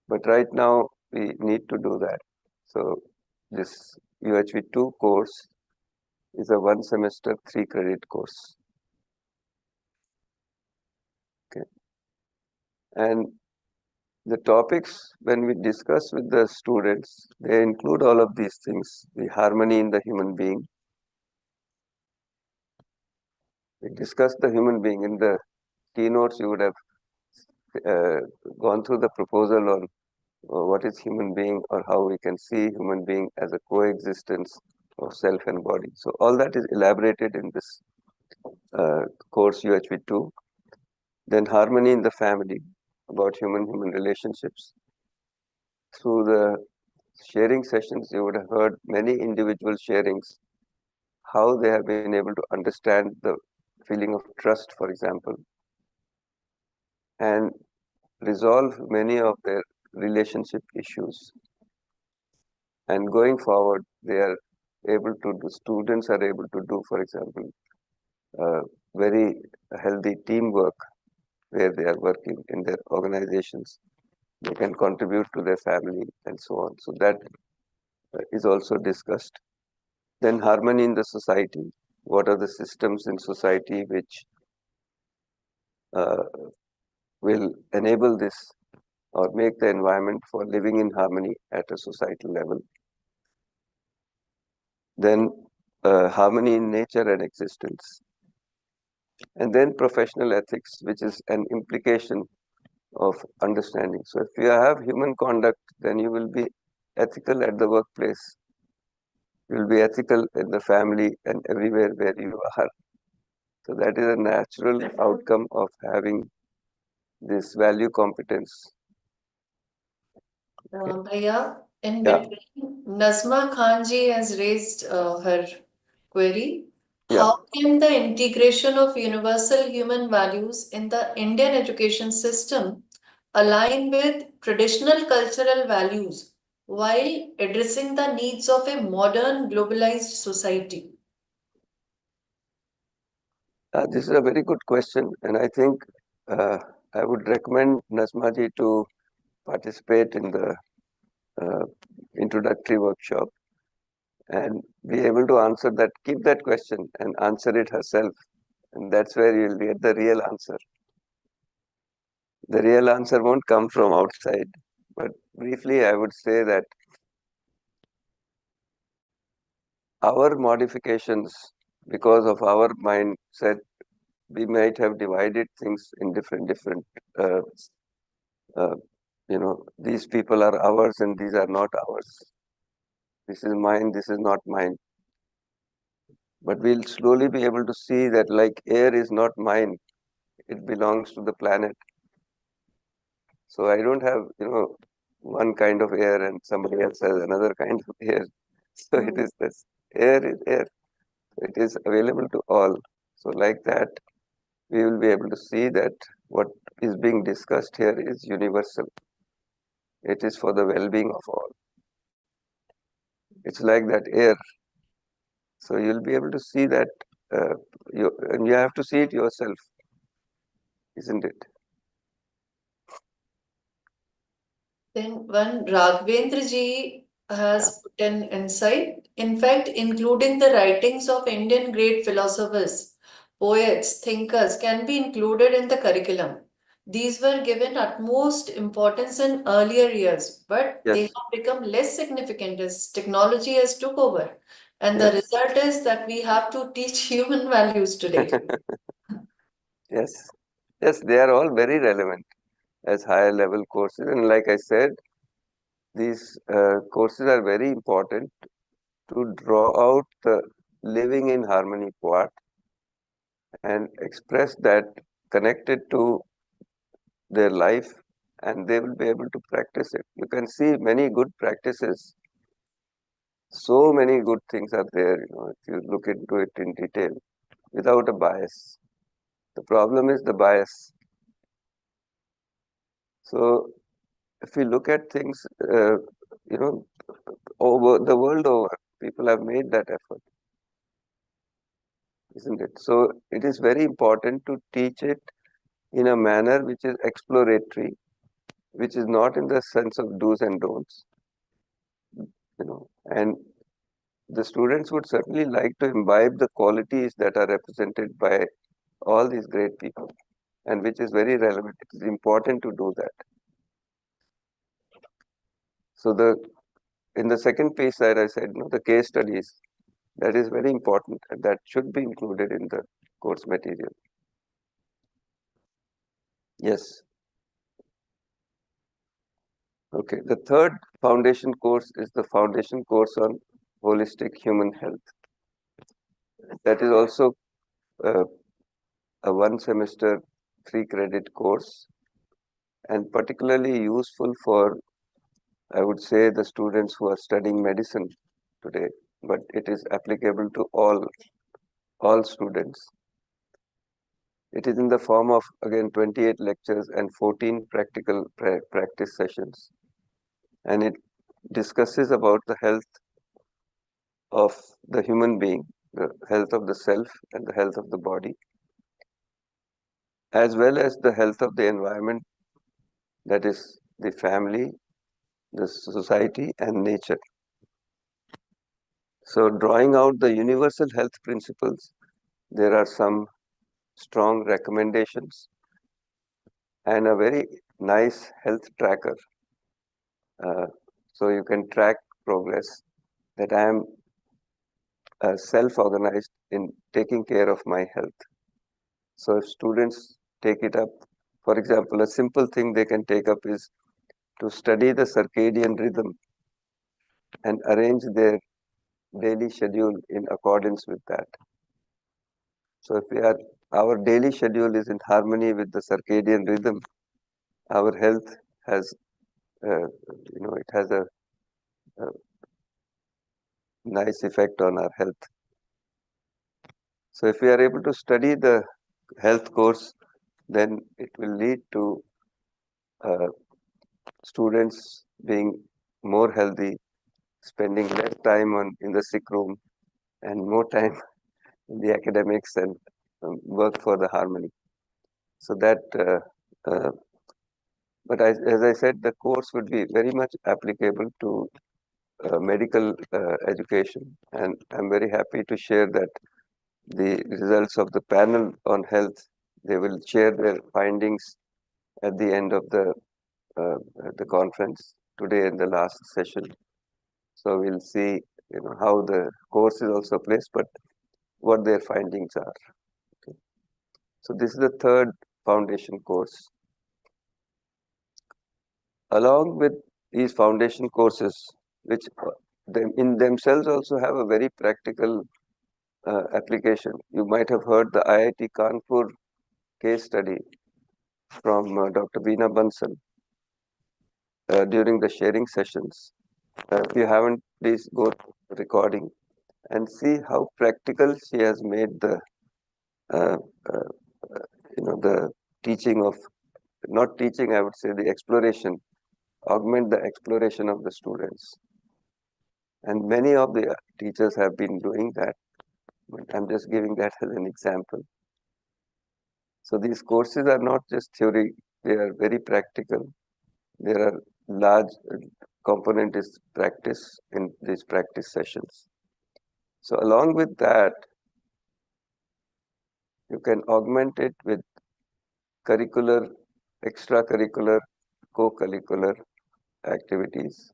But right now, we need to do that. So this UHV2 course is a 1-semester 3-credit course. Okay. And the topics, when we discuss with the students, they include all of these things: the harmony in the human being. We discuss the human being in the keynotes. You would have uh, gone through the proposal on what is human being, or how we can see human being as a coexistence of self and body. So all that is elaborated in this course UHV2. Then harmony in the family, about human relationships. Through the sharing sessions, you would have heard many individual sharings, how they have been able to understand the feeling of trust, for example, and resolve many of their relationship issues. And going forward, they are able to do, students are able to do, for example, very healthy teamwork where they are working in their organizations. They can contribute to their family and so on. So that is also discussed. Then harmony in the society. What are the systems in society which will enable this or make the environment for living in harmony at a societal level? Then harmony in nature and existence. And then professional ethics, which is an implication of understanding. So if you have human conduct, then you will be ethical at the workplace. You will be ethical in the family and everywhere where you are. So that is a natural outcome of having this value competence. Bhaiya, in Yeah. between, Nazma Khanji has raised her query. Yeah. How can the integration of universal human values in the Indian education system align with traditional cultural values while addressing the needs of a modern globalized society? This is a very good question, and I think I would recommend Nazmaji to participate in the introductory workshop and be able to answer that, keep that question and answer it herself. And that's where you'll get the real answer. The real answer won't come from outside. But briefly, I would say that our modifications, because of our mindset, we might have divided things in different, uh, uh, these people are ours and these are not ours. This is mine, this is not mine. But we'll slowly be able to see that, like, air is not mine, it belongs to the planet. So I don't have, one kind of air and somebody else has another kind of air. So it is this, air is air. It is available to all. So like that, we will be able to see that what is being discussed here is universal. It is for the well-being of all. It's like that air. So you'll be able to see that, and you have to see it yourself, isn't it? Then one Raghavendra ji has put an insight. In fact, including the writings of Indian great philosophers, poets, thinkers can be included in the curriculum. These were given utmost importance in earlier years, but they Yes. have become less significant as technology has took over. And the Yes. result is that we have to teach human values today. Yes. Yes, they are all very relevant as higher level courses. And like I said, these courses are very important to draw out the living in harmony part and express that, connected to their life, and they will be able to practice it. You can see many good practices. So many good things are there, if you look into it in detail without a bias. The problem is the bias. So if we look at things, over the world over, people have made that effort, isn't it? So it is very important to teach it in a manner which is exploratory, which is not in the sense of do's and don'ts, and the students would certainly like to imbibe the qualities that are represented by all these great people, and which is very relevant. It is important to do that. So in the second piece that I said, the case studies, that is very important, and that should be included in the course material. Yes. Okay, the third foundation course is the foundation course on holistic human health. That is also a 1-semester 3-credit course, and particularly useful for, I would say, the students who are studying medicine today, but it is applicable to all students. It is in the form of, again, 28 lectures and 14 practical practice sessions, and it discusses about the health of the human being, the health of the self and the health of the body, as well as the health of the environment, that is the family, the society, and nature. So drawing out the universal health principles, there are some strong recommendations and a very nice health tracker. So you can track progress, that I am self-organized in taking care of my health. So if students take it up, for example, a simple thing they can take up is to study the circadian rhythm and arrange their daily schedule in accordance with that. So if our daily schedule is in harmony with the circadian rhythm, our health has, it has a nice effect on our health. So if we are able to study the health course, then it will lead to students being more healthy, spending less time in the sick room and more time in the academics and work for the harmony. So that, but as I said, the course would be very much applicable to medical education, and I'm very happy to share that the results of the panel on health, they will share their findings at the end of the conference today in the last session. So we'll see, how the course is also placed, but what their findings are. Okay. So this is the third foundation course. Along with these foundation courses, which in themselves also have a very practical application. You might have heard the IIT Kanpur case study from Dr. Veena Bansal during the sharing sessions. If you haven't, please go to the recording and see how practical she has made the the teaching of, not teaching, I would say the exploration, augment the exploration of the students. And many of the teachers have been doing that, but I'm just giving that as an example. So these courses are not just theory, they are very practical. There are large component is practice in these practice sessions. So along with that, you can augment it with curricular, extracurricular, co-curricular activities,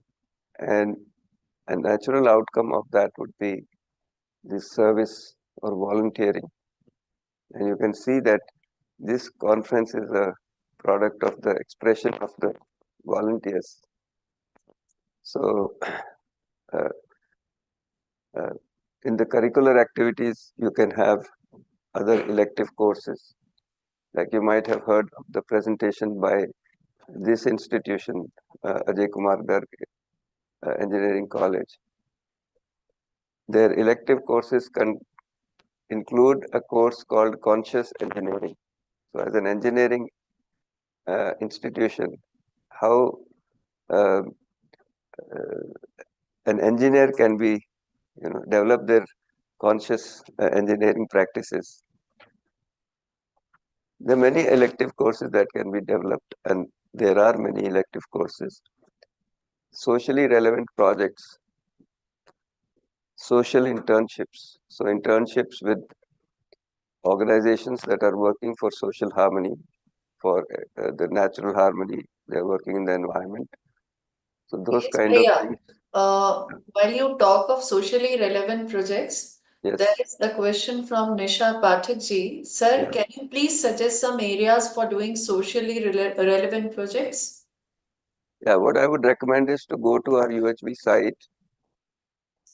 and a natural outcome of that would be this service or volunteering. And you can see that this conference is a product of the expression of the volunteers. So in the curricular activities, you can have other elective courses. Like you might have heard of the presentation by this institution, Ajay Kumar Garg Engineering College. Their elective courses can include a course called Conscious Engineering. So as an engineering institution, how an engineer can be, develop their conscious engineering practices. There are many elective courses that can be developed, and there are many elective courses. Socially relevant projects. social internships. So internships with organizations that are working for social harmony, for the natural harmony, they're working in the environment. So those Yes, kind of Priya, things. while you talk of socially relevant projects, Yes. there is a question from Nisha Pathak ji. Sir, Yeah. can you please suggest some areas for doing socially relevant projects? Yeah, what I would recommend is to go to our UHB site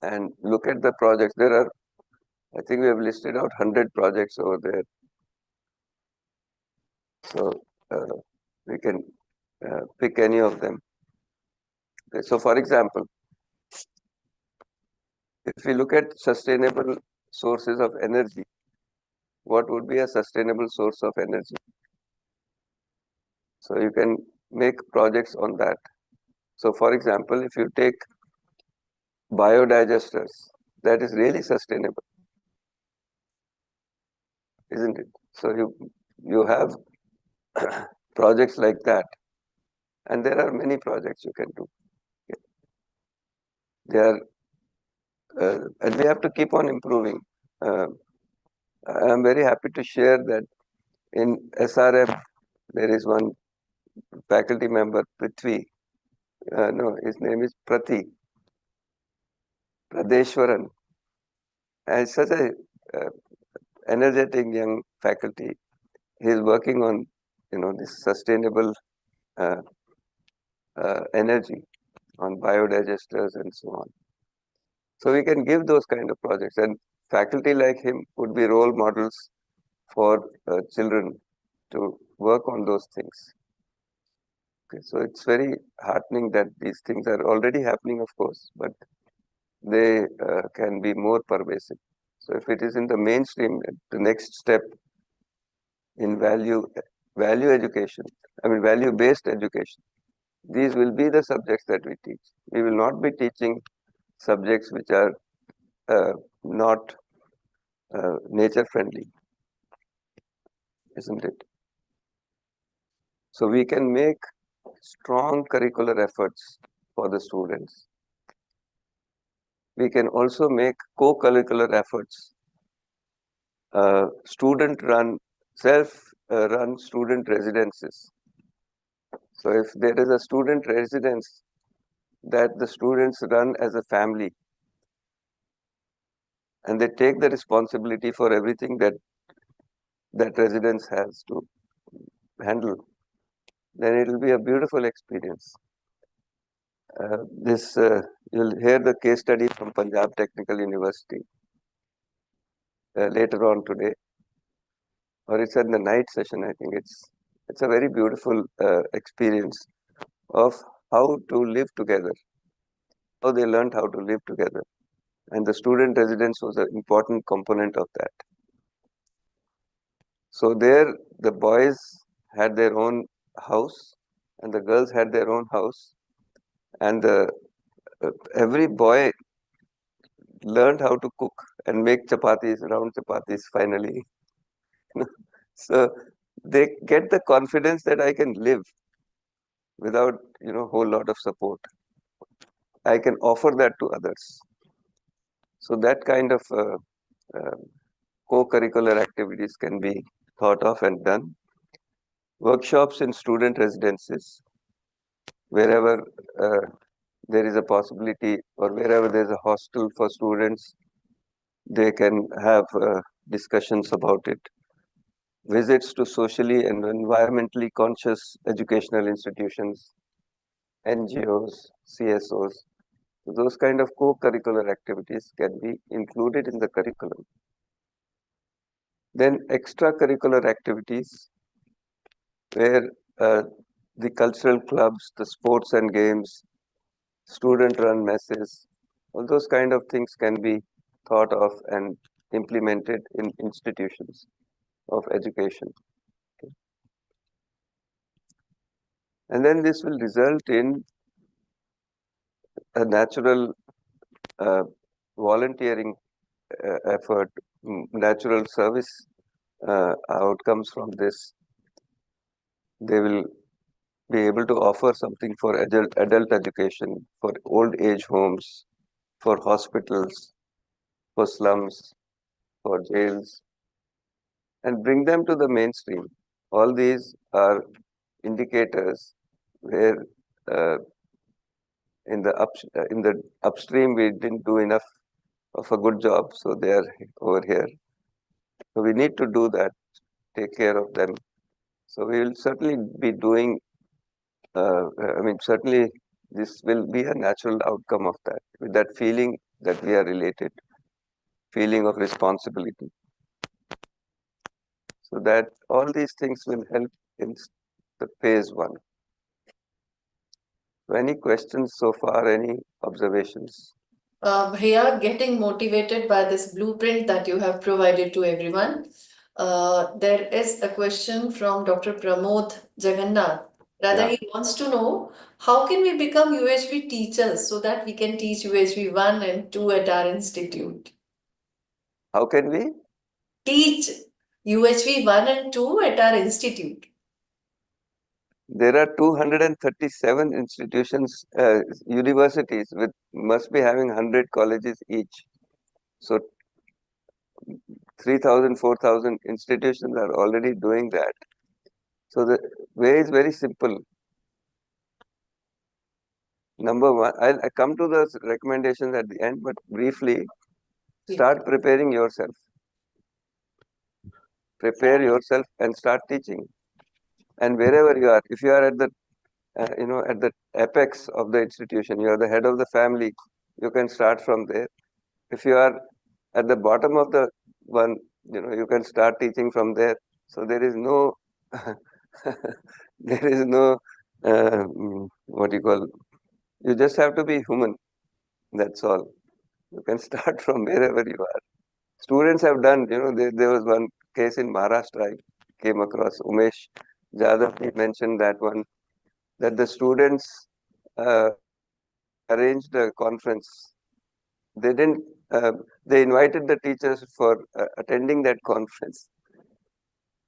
and look at the projects. There are, I think we have listed out 100 projects over there. So we can pick any of them. Okay, so for example, if we look at sustainable sources of energy, what would be a sustainable source of energy? So you can make projects on that. So for example, if you take biodigesters, that is really sustainable, isn't it? So you have projects like that, and there are many projects you can do. They are, and we have to keep on improving. I am very happy to share that in SRF there is one faculty member, Prithvi. No, his name is Pradeshwaran, and such a uh, energetic young faculty. He is working on, this sustainable uh, energy, on biodigesters and so on. So we can give those kind of projects, and faculty like him would be role models for children to work on those things. Okay, so it's very heartening that these things are already happening, of course, but they can be more pervasive. So if it is in the mainstream, the next step in value education, value-based education, these will be the subjects that we teach. We will not be teaching subjects which are not nature friendly, isn't it? So we can make strong curricular efforts for the students. We can also make co-curricular efforts, student-run, self-run student residences. So if there is a student residence that the students run as a family, and they take the responsibility for everything that residence has to handle, then it will be a beautiful experience. You'll hear the case study from Punjab Technical University later on today, or it's in the night session. I think it's a very beautiful experience of how to live together, how they learned how to live together, and the student residence was an important component of that. So there, the boys had their own house, and the girls had their own house, and every boy learned how to cook and make chapatis, round chapatis finally. So they get the confidence that I can live without, whole lot of support. I can offer that to others. So that kind of co-curricular activities can be thought of and done. Workshops in student residences, wherever there is a possibility or wherever there is a hostel for students, they can have discussions about it. Visits to socially and environmentally conscious educational institutions, NGOs, CSOs. So those kind of co-curricular activities can be included in the curriculum. Then extracurricular activities where the cultural clubs, the sports and games, student-run messes, all those kind of things can be thought of and implemented in institutions of education. Okay. And then this will result in a natural volunteering effort, natural service outcomes from this. They will be able to offer something for adult education, for old age homes, for hospitals, for slums, for jails, and bring them to the mainstream. All these are indicators where uh, in the upstream we didn't do enough of a good job, so they are over here. So we need to do that, take care of them. So we will certainly be doing. Certainly this will be a natural outcome of that, with that feeling that we are related, feeling of responsibility. So that all these things will help in the phase one. So any questions so far, any observations? Bhaiya, getting motivated by this blueprint that you have provided to everyone. There is a question from Dr. Pramod Jagannath. Rather, Yeah. he wants to know how can we become UHV teachers so that we can teach UHV 1 and 2 at our institute? How can we? Teach UHV 1 and 2 at our institute. There are 237 institutions, universities with must be having 100 colleges each. So 3,000, 4,000 institutions are already doing that. So the way is very simple. Number one, I'll come to the recommendations at the end, but briefly, start preparing yourself. Prepare yourself and start teaching. And wherever you are, if you are at the at the apex of the institution, you are the head of the family, you can start from there. If you are at the bottom of the one, you can start teaching from there. So there is no, there is no, what you call, you just have to be human. That's all. You can start from wherever you are. Students have done, there was one case in Maharashtra I came across. Umesh Jadhav, he mentioned that one, that the students arranged a conference. They didn't, they invited the teachers for attending that conference.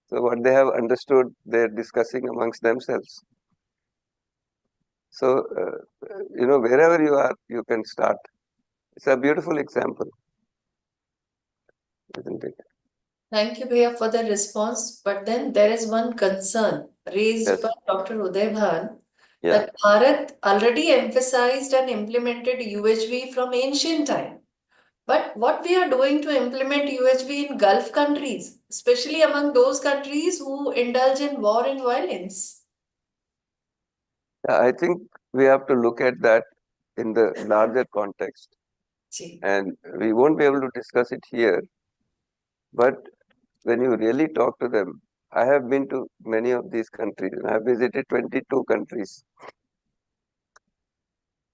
So what they have understood, they're discussing amongst themselves. So, wherever you are, you can start. It's a beautiful example, isn't it? Thank you, Bhaiya, for the response. But then there is one concern raised Yes. by Dr. Uday Bhan Yeah. that Bharat already emphasized and implemented UHV from ancient time. But what we are doing to implement UHV in Gulf countries, especially among those countries who indulge in war and violence? I think we have to look at that in the larger context, Ji. and we won't be able to discuss it here. But when you really talk to them, I have been to many of these countries, and I have visited 22 countries.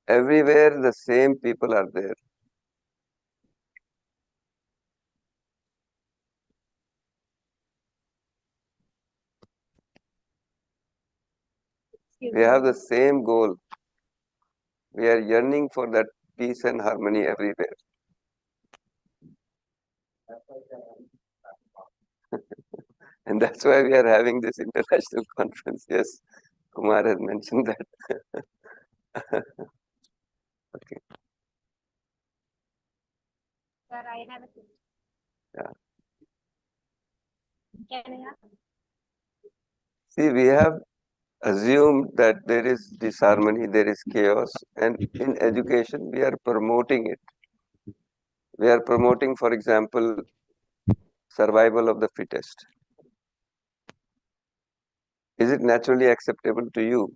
Everywhere the same people are there. We have the same goal. We are yearning for that peace and harmony everywhere. And that's why we are having this international conference. Yes, Kumar has mentioned that. Okay. Sir, I have a question. Yeah. Can I ask? See, we have assumed that there is disharmony, there is chaos, and in education we are promoting it. We are promoting, for example, survival of the fittest. Is it naturally acceptable to you?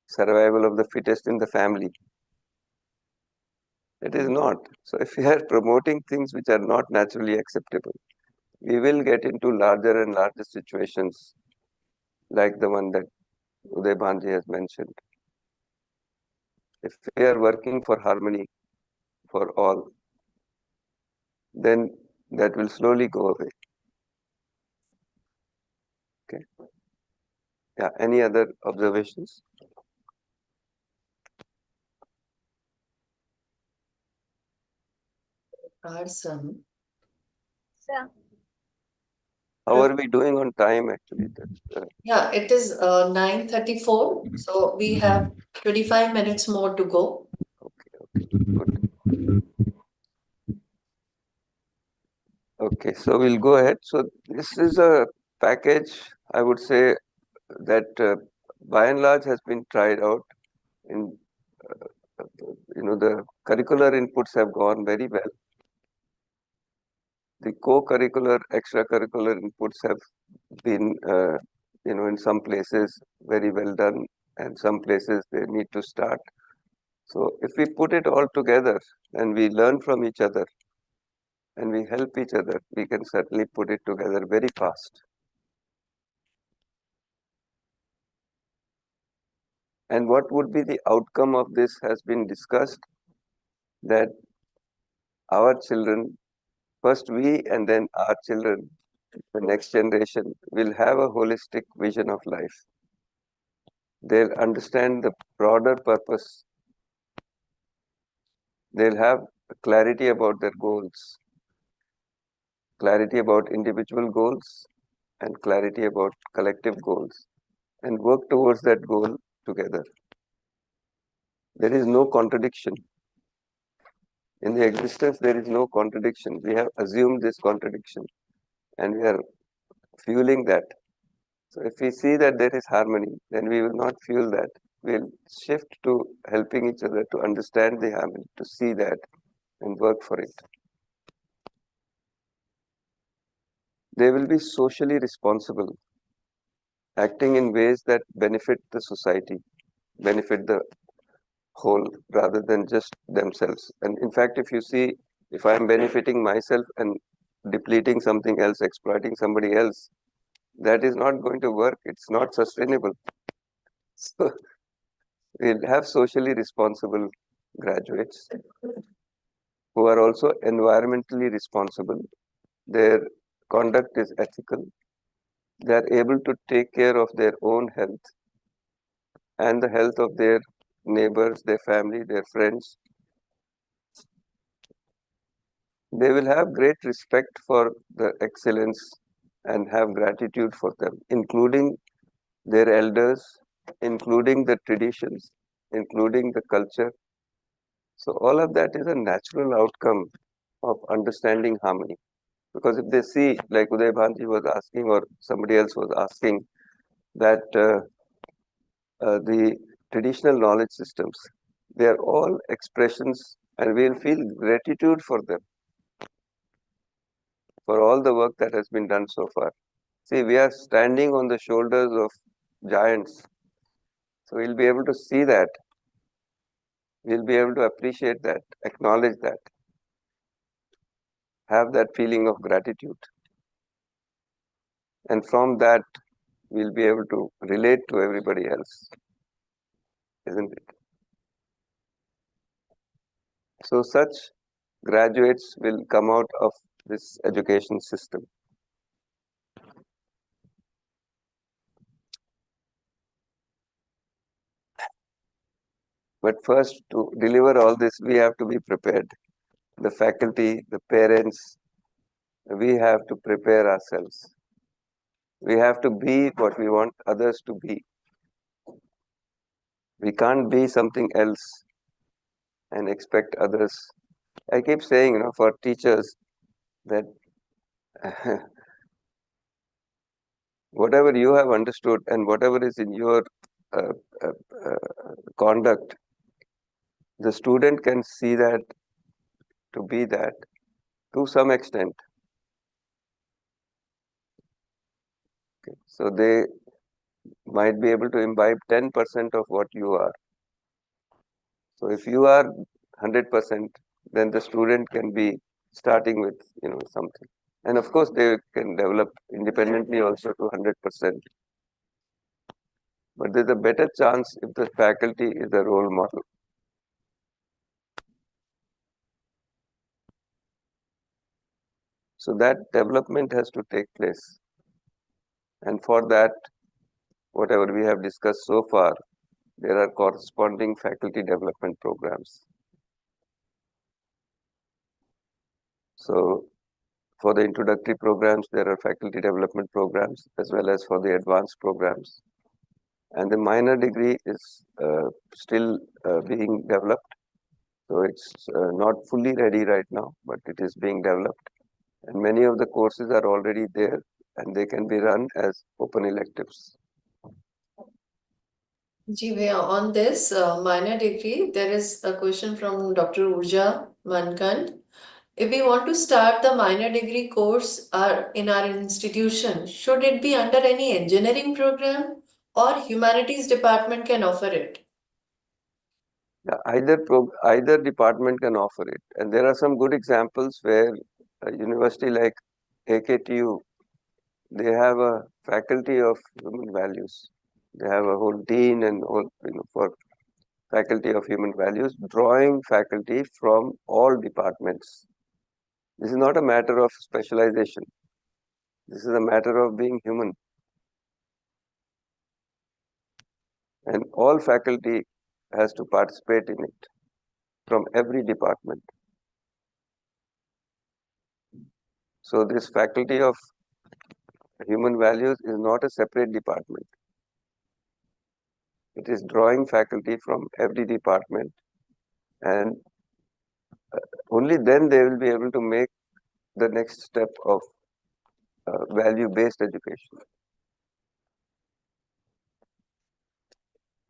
Survival of the fittest in the family. It is not. So if we are promoting things which are not naturally acceptable, we will get into larger and larger situations like the one that Uday Bhanji has mentioned. If we are working for harmony for all, then that will slowly go away. Okay. Yeah. Any other observations? Are some. Sir, How are we doing on time actually? Yeah, it is 9:34, so we have 25 minutes more to go. Okay, good. Okay, so we'll go ahead. So this is a package, I would say, that by and large has been tried out in, the curricular inputs have gone very well. The co-curricular, extracurricular inputs have been, in some places very well done, and some places they need to start. So if we put it all together and we learn from each other and we help each other, we can certainly put it together very fast. And what would be the outcome of this has been discussed, that our children, first we and then our children, the next generation, will have a holistic vision of life. They'll understand the broader purpose. They'll have clarity about their goals, clarity about individual goals, and clarity about collective goals, and work towards that goal together. There is no contradiction. In the existence, there is no contradiction. We have assumed this contradiction and we are fueling that. So if we see that there is harmony, then we will not fuel that. We'll shift to helping each other to understand the harmony, to see that and work for it. They will be socially responsible, acting in ways that benefit the society, benefit the whole rather than just themselves. And in fact, if you see, if I am benefiting myself and depleting something else, exploiting somebody else, that is not going to work. It's not sustainable. So we'll have socially responsible graduates who are also environmentally responsible. Their conduct is ethical. They are able to take care of their own health and the health of their neighbors, their family, their friends. They will have great respect for the excellence and have gratitude for them, including their elders, including the traditions, including the culture. So all of that is a natural outcome of understanding harmony. Because if they see, like Uday Bhanji was asking or somebody else was asking, that the traditional knowledge systems, they are all expressions, and we'll feel gratitude for them, for all the work that has been done so far. See, we are standing on the shoulders of giants. So we'll be able to see that. We'll be able to appreciate that, acknowledge that, have that feeling of gratitude. And from that, we'll be able to relate to everybody else, isn't it? So such graduates will come out of this education system. But first, to deliver all this, we have to be prepared. The faculty, the parents, we have to prepare ourselves. We have to be what we want others to be. We can't be something else and expect others. I keep saying, for teachers, that whatever you have understood and whatever is in your uh, conduct, the student can see that, to be that, to some extent. Okay. So they might be able to imbibe 10% of what you are. So if you are 100%, then the student can be starting with something. And of course, they can develop independently also to 100%. But there's a better chance if the faculty is a role model. So that development has to take place. And for that, whatever we have discussed so far, there are corresponding faculty development programs. So for the introductory programs, there are faculty development programs as well as for the advanced programs. And the minor degree is still being developed. So it's not fully ready right now, but it is being developed. And many of the courses are already there and they can be run as open electives. On this minor degree, there is a question from Dr. Urja Mankand. If we want to start the minor degree course in our institution, should it be under any engineering program or humanities department can offer it? Yeah, either department can offer it. And there are some good examples where a university like AKTU, they have a faculty of human values. They have a whole dean and all, for faculty of human values, drawing faculty from all departments. This is not a matter of specialization. This is a matter of being human. And all faculty has to participate in it from every department. So this faculty of human values is not a separate department. It is drawing faculty from every department, and only then they will be able to make the next step of value-based education.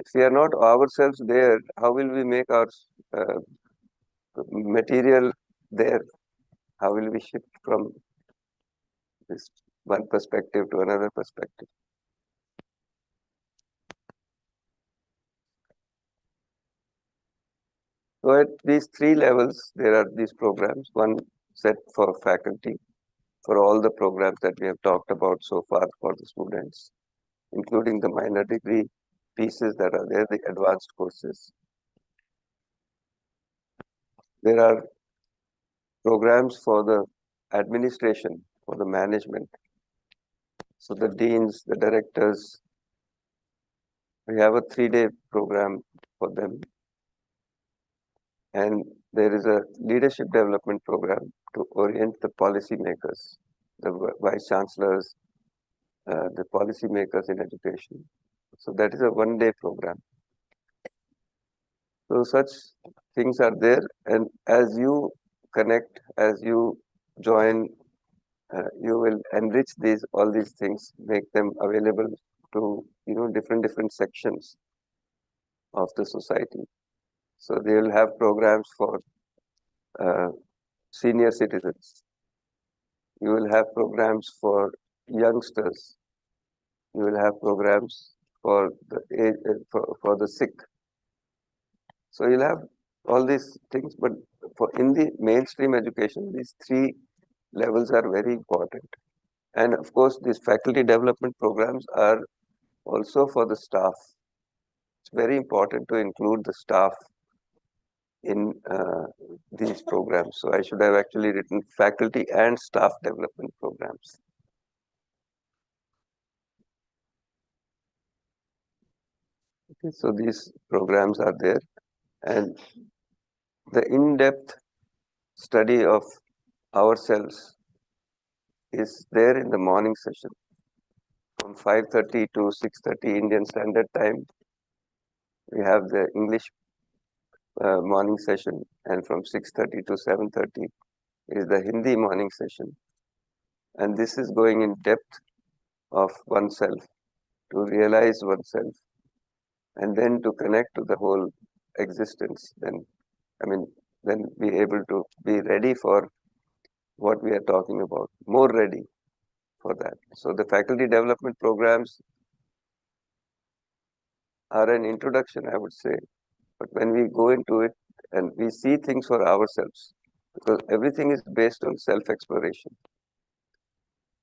If we are not ourselves there, how will we make our material there? How will we shift from this one perspective to another perspective? So at these three levels, there are these programs, one set for faculty, for all the programs that we have talked about so far for the students, including the minor degree pieces that are there, the advanced courses. There are programs for the administration, for the management. So the deans, the directors, we have a 3-day program for them. And there is a leadership development program to orient the policymakers, the vice chancellors, the policymakers in education. So that is a 1-day program. So such things are there, and as you connect, as you join, you will enrich all these things, make them available to different sections of the society. So they will have programs for senior citizens. You will have programs for youngsters. You will have programs for the sick. So you'll have all these things, but in the mainstream education, these 3 levels are very important. And of course, these faculty development programs are also for the staff. It's very important to include the staff in these programs. So I should have actually written faculty and staff development programs. Okay, so these programs are there, and the in-depth study of ourselves is there in the morning session from 5:30 to 6:30 Indian Standard Time. We have the English morning session, and from 6:30 to 7:30 is the Hindi morning session. And this is going in depth of oneself, to realize oneself, and then to connect to the whole existence. Then be able to be ready for what we are talking about, more ready for that. So the faculty development programs are an introduction, I would say. But when we go into it and we see things for ourselves, because everything is based on self-exploration.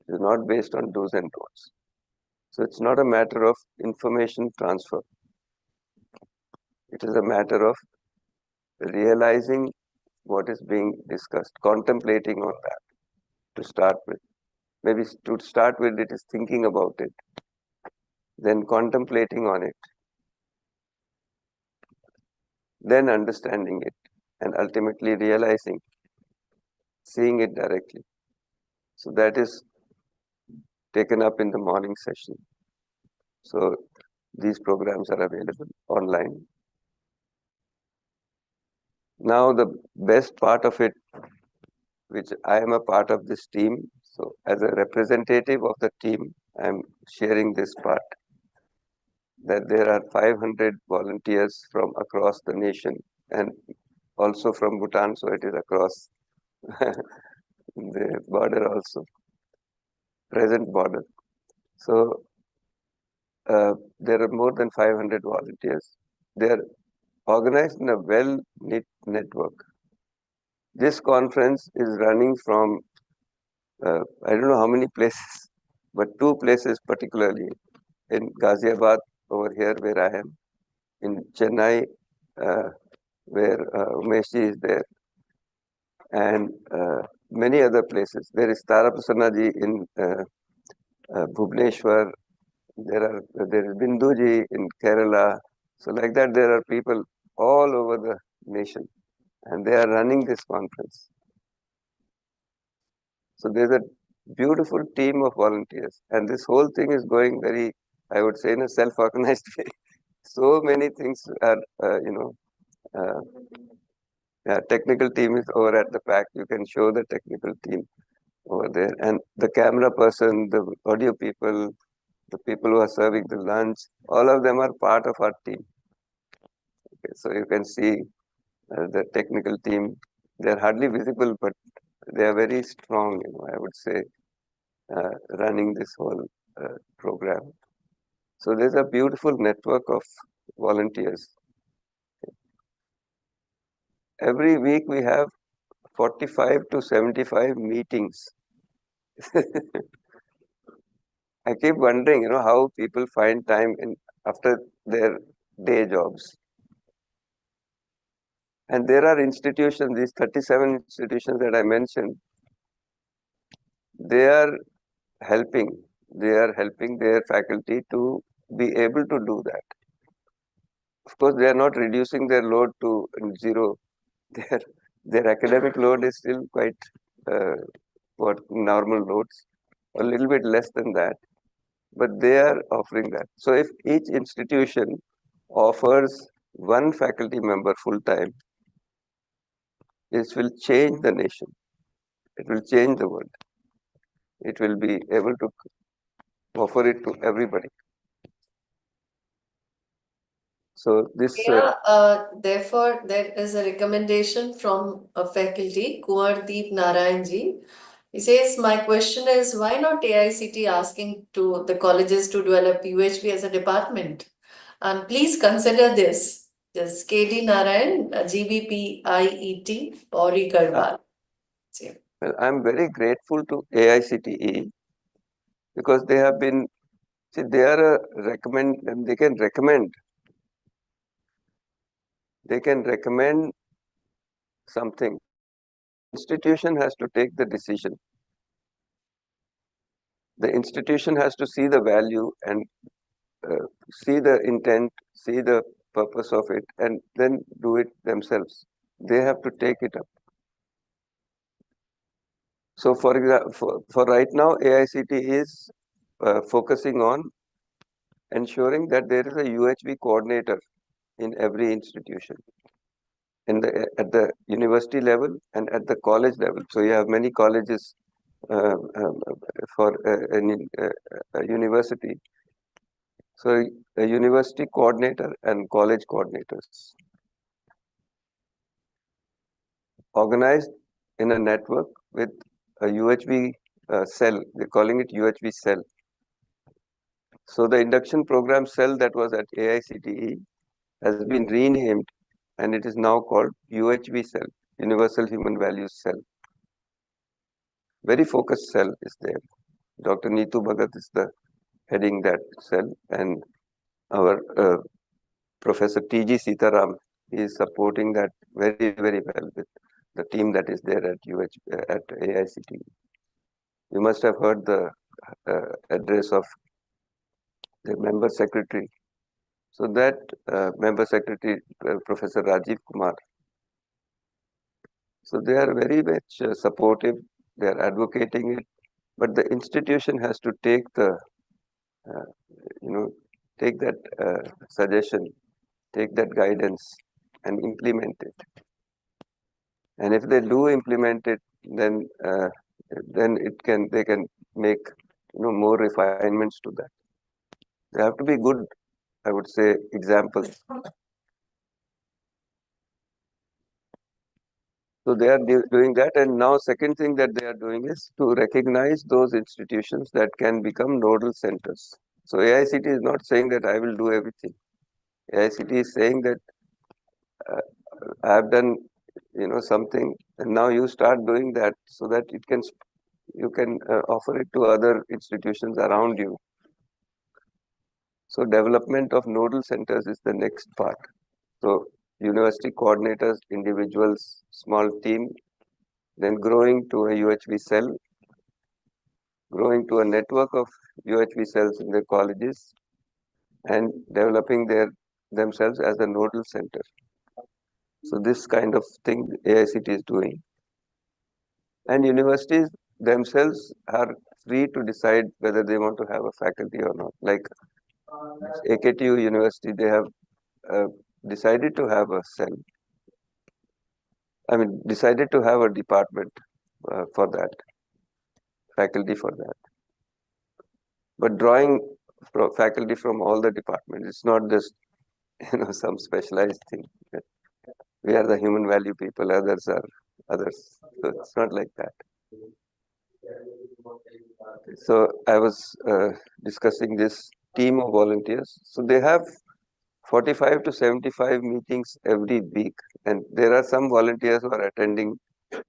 It is not based on do's and don'ts. So it's not a matter of information transfer. It is a matter of realizing what is being discussed, contemplating on that to start with. Maybe to start with, it is thinking about it, then contemplating on it, then understanding it, and ultimately realizing, seeing it directly. So that is taken up in the morning session. So these programs are available online. Now the best part of it which I am a part of this team. So as a representative of the team, I am sharing this part, that there are 500 volunteers from across the nation and also from Bhutan, so it is across the border also, present border. So there are more than 500 volunteers. They are organized in a well-knit network. This conference is running from, I don't know how many places, but two places particularly, in Ghaziabad over here where I am, in Chennai where Umeshji is there, and many other places. There is Taraprasannaji in Bhubaneswar, there is Binduji in Kerala. So like that, there are people all over the nation, and they are running this conference. So there's a beautiful team of volunteers, and this whole thing is going very, I would say, in a self-organized way. So many things are, technical team is over at the back. You can show the technical team over there, and the camera person, the audio people, the people who are serving the lunch, all of them are part of our team. Okay, so you can see the technical team. They are hardly visible, but they are very strong, I would say, running this whole program. So there's a beautiful network of volunteers. Every week we have 45 to 75 meetings. I keep wondering, how people find time after their day jobs. And there are institutions, these 37 institutions that I mentioned, they are helping their faculty to be able to do that. Of course, they are not reducing their load to zero. Their academic load is still quite normal loads, a little bit less than that, but they are offering that. So if each institution offers one faculty member full-time, this will change the nation. It will change the world. It will be able to offer it to everybody. So this. Therefore, there is a recommendation from a faculty, Kumardeep Narayanji. He says, my question is, why not AICT asking to the colleges to develop UHV as a department? And please consider this. Just KD Narayan, GBPIET, Pauri Garhwal. Well, I'm very grateful to AICTE because they have been, they are they can recommend something. Institution has to take the decision. The institution has to see the value and see the intent, see the purpose of it, and then do it themselves. They have to take it up. So, for example, for right now, AICT is focusing on ensuring that there is a UHV coordinator in every institution, at the university level and at the college level. So you have many colleges for a university. So a university coordinator and college coordinators organized in a network with a UHV cell. They're calling it UHV cell. So the induction program cell that was at AICTE has been renamed, and it is now called UHV cell, Universal Human Values Cell. Very focused cell is there. Dr. Neetu Bhagat is heading that cell, and our Professor T.G. Sitaram is supporting that very, very well with the team that is there at AICTE. You must have heard the address of the member secretary. So that member secretary, Professor Rajiv Kumar. So they are very much supportive. They are advocating it, but the institution has to take take that suggestion, take that guidance, and implement it. And if they do implement it, then they can make more refinements to that. They have to be good, I would say, examples. So they are doing that, and now second thing that they are doing is to recognize those institutions that can become nodal centers. So AICT is not saying that I will do everything. AICT is saying that I have done something, and now you start doing that so that you can offer it to other institutions around you. So development of nodal centers is the next part. So university coordinators, individuals, small team, then growing to a UHV cell, growing to a network of UHV cells in their colleges, and developing themselves as a nodal center. So this kind of thing AICT is doing. And universities themselves are free to decide whether they want to have a faculty or not. Like AKTU University, they have decided to have a cell. I mean, decided to have a department for that, faculty for that. But drawing faculty from all the departments, it's not just some specialized thing. We are the human value people, others are others. So it's not like that. So I was discussing this team of volunteers. So they have 45 to 75 meetings every week, and there are some volunteers who are attending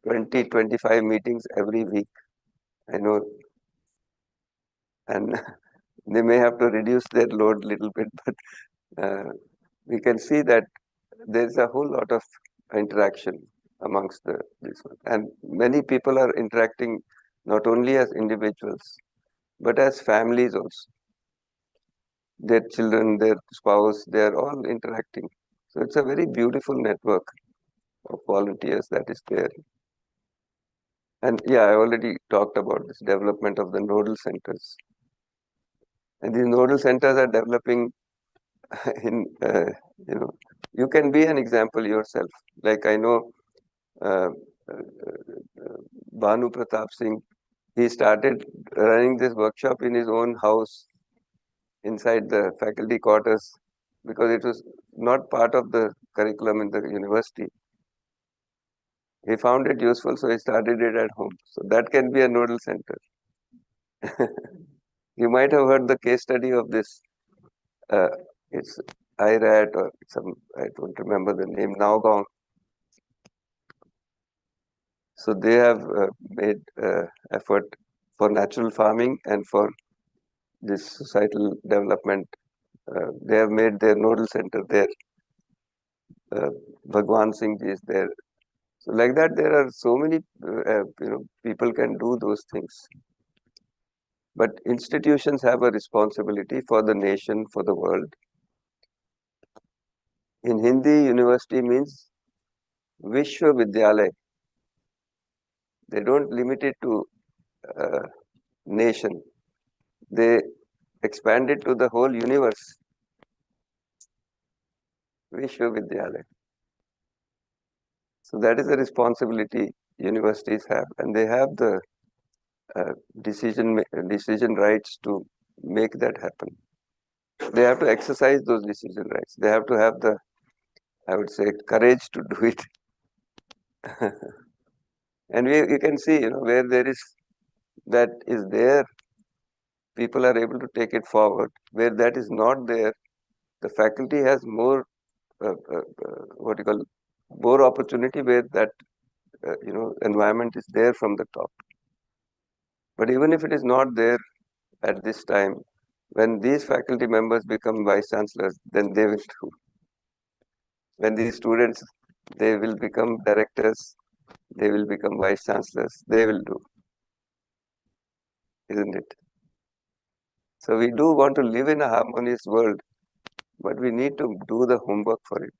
20, 25 meetings every week. I know, and they may have to reduce their load a little bit, but we can see that there's a whole lot of interaction amongst this one. And many people are interacting not only as individuals, but as families also. Their children, their spouse, they are all interacting. So it's a very beautiful network of volunteers that is there. And yeah, I already talked about this development of the nodal centers. And these nodal centers are developing in, you can be an example yourself. Like I know Bhanu Pratap Singh, he started running this workshop in his own house inside the faculty quarters because it was not part of the curriculum in the university. He found it useful, so he started it at home. So that can be a nodal center. You might have heard the case study of this. It's IRAT or some, I don't remember the name, Nowgong. So they have made effort for natural farming and for this societal development. They have made their nodal center there. Bhagwan Singh is there. So like that, there are so many, people can do those things. But institutions have a responsibility for the nation, for the world. In Hindi, university means Vishwa Vidyalaya. They don't limit it to nation. They expand it to the whole universe. Vishwa Vidyalaya. So that is a responsibility universities have, and they have the decision rights to make that happen. They have to exercise those decision rights. They have to have the, I would say, courage to do it. And you can see, where there is that is there, people are able to take it forward. Where that is not there, the faculty has more, more opportunity where that, environment is there from the top. But even if it is not there at this time, when these faculty members become vice chancellors, then they will do. When these students, they will become directors, they will become vice chancellors, they will do. Isn't it? So we do want to live in a harmonious world, but we need to do the homework for it.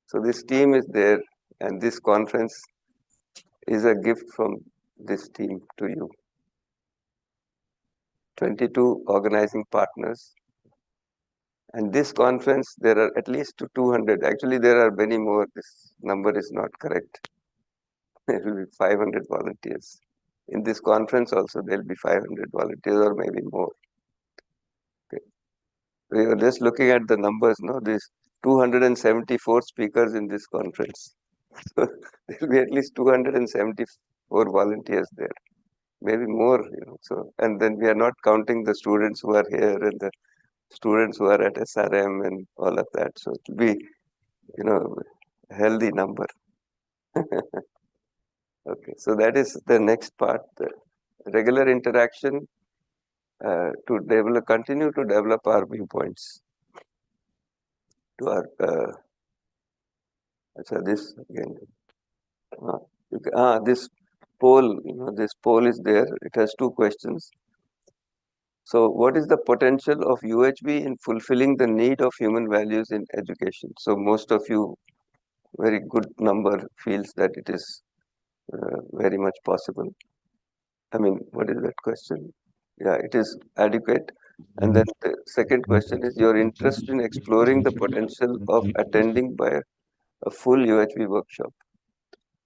So this team is there, and this conference is a gift from this team to you. 22 organizing partners. And this conference, there are at least 200. Actually, there are many more. This number is not correct. There will be 500 volunteers. In this conference also, there will be 500 volunteers or maybe more. Okay. We were just looking at the numbers, no? There's 274 speakers in this conference. So there will be at least 274 volunteers there, maybe more, So, and then we are not counting the students who are here and the students who are at SRM and all of that. So it will be, a healthy number. Okay, so that is the next part, the regular interaction to continue to develop our viewpoints. To our, so this again, this poll, this poll is there. It has two questions. So, what is the potential of UHB in fulfilling the need of human values in education? So, most of you, very good number, feels that it is very much possible. I mean, what is that question? Yeah, it is adequate. And then the second question is your interest in exploring the potential of attending by a full UHB workshop.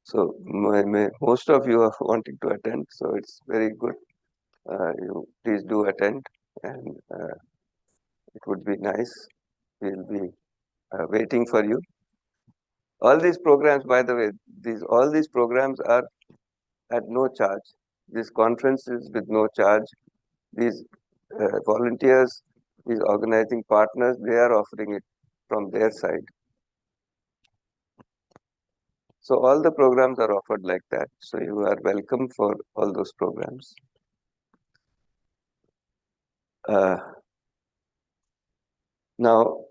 So most of you are wanting to attend, so it's very good. You please do attend, and it would be nice. We'll be waiting for you. All these programs, by the way, all these programs are at no charge. This conference is with no charge. These volunteers, these organizing partners, they are offering it from their side. So all the programs are offered like that. So you are welcome for all those programs. Now,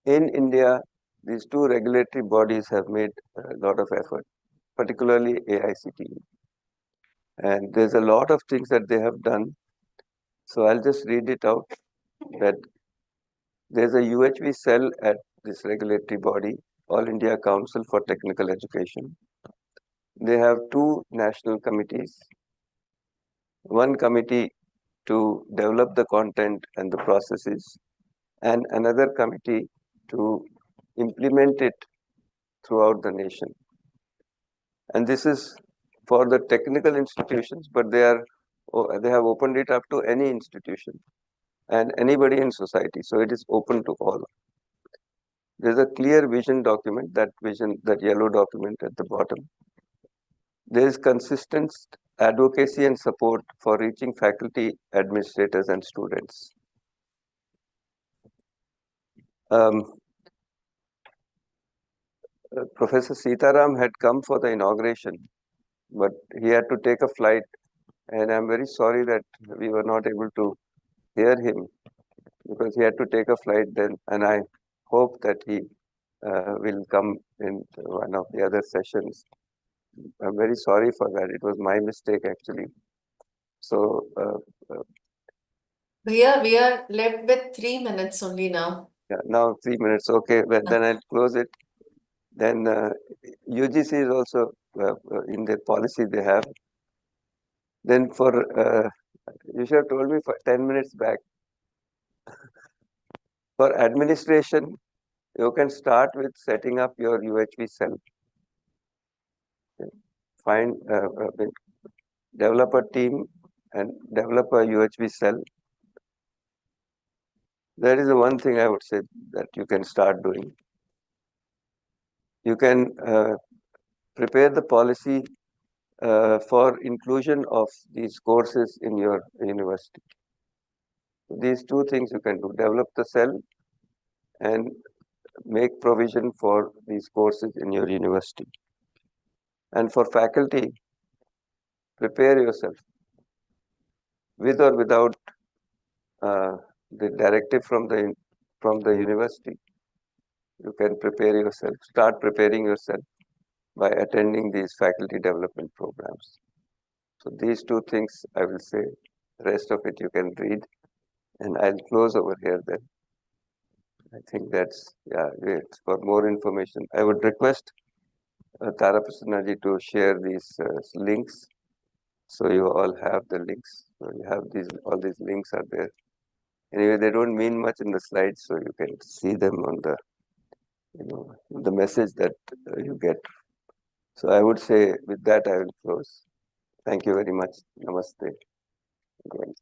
in India, these two regulatory bodies have made a lot of effort, particularly AICTE. And there's a lot of things that they have done. So I'll just read it out, that there's a UHV cell at this regulatory body, All India Council for Technical Education. They have two national committees, one committee to develop the content and the processes, and another committee to implement it throughout the nation. And this is for the technical institutions, but they have opened it up to any institution and anybody in society. So it is open to all. There's a clear vision document, that yellow document at the bottom. There is consistent advocacy and support for reaching faculty, administrators, and students. Professor Sitaram had come for the inauguration, but he had to take a flight, and I'm very sorry that we were not able to hear him because he had to take a flight then, and I hope that he will come in one of the other sessions. I'm very sorry for that. It was my mistake actually. So We are left with 3 minutes only now. yeah, now 3 minutes. Okay, well, then I'll close it. Then UGC is also in their policy they have. Then for you should have told me for 10 minutes back. For administration, you can start with setting up your UHV cell. Find develop a team and develop a UHV cell. That is the one thing I would say that you can start doing. You can prepare the policy for inclusion of these courses in your university. These two things you can do: develop the cell and make provision for these courses in your university. And for faculty, prepare yourself with or without the directive from the university. You can prepare yourself, start preparing yourself by attending these faculty development programs. So these two things I will say. The rest of it you can read, and I'll close over here then. I think that's, yeah, great. For more information, I would request Tara Prasannaji to share these links. So you all have the links. So you have all these links are there. Anyway, they don't mean much in the slides, so you can see them on the, the message that you get So I would say with that I will close. Thank you very much. Namaste. Again.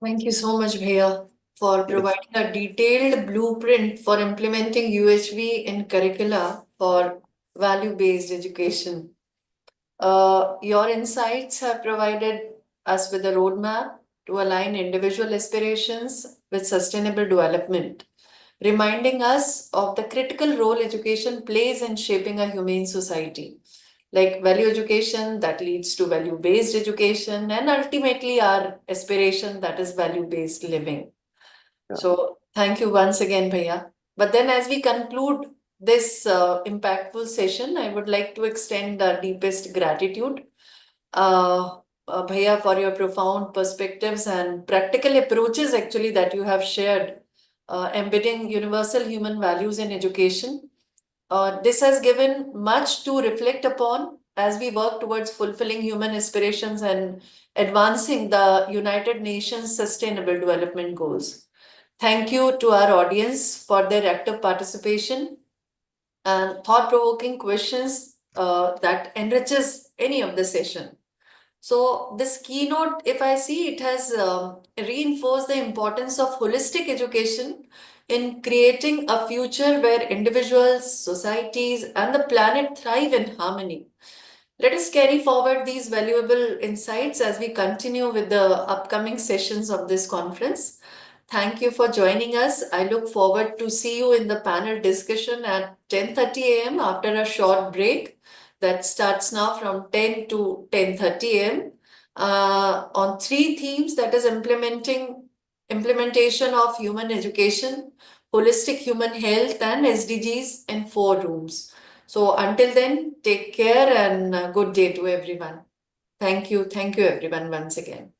Thank you so much, Bhaiya, for providing a detailed blueprint for implementing UHV in curricula for value-based education. Your insights have provided us with a roadmap to align individual aspirations with sustainable development, reminding us of the critical role education plays in shaping a humane society. Like value education that leads to value-based education, and ultimately our aspiration that is value-based living. Yeah. So thank you once again, Bhaiya. But then as we conclude this impactful session, I would like to extend the deepest gratitude, Bhaiya, for your profound perspectives and practical approaches actually that you have shared, embedding universal human values in education. This has given much to reflect upon as we work towards fulfilling human aspirations and advancing the United Nations Sustainable Development Goals. Thank you to our audience for their active participation and thought-provoking questions that enriches any of the session. So this keynote, if I see, it has reinforced the importance of holistic education in creating a future where individuals, societies, and the planet thrive in harmony. Let us carry forward these valuable insights as we continue with the upcoming sessions of this conference. Thank you for joining us. I look forward to see you in the panel discussion at 10:30 a.m. after a short break that starts now from 10 to 10:30 a.m. On three themes, that is implementation of human education, holistic human health, and SDGs in 4 rooms. So until then, take care and good day to everyone. Thank you. Thank you everyone once again.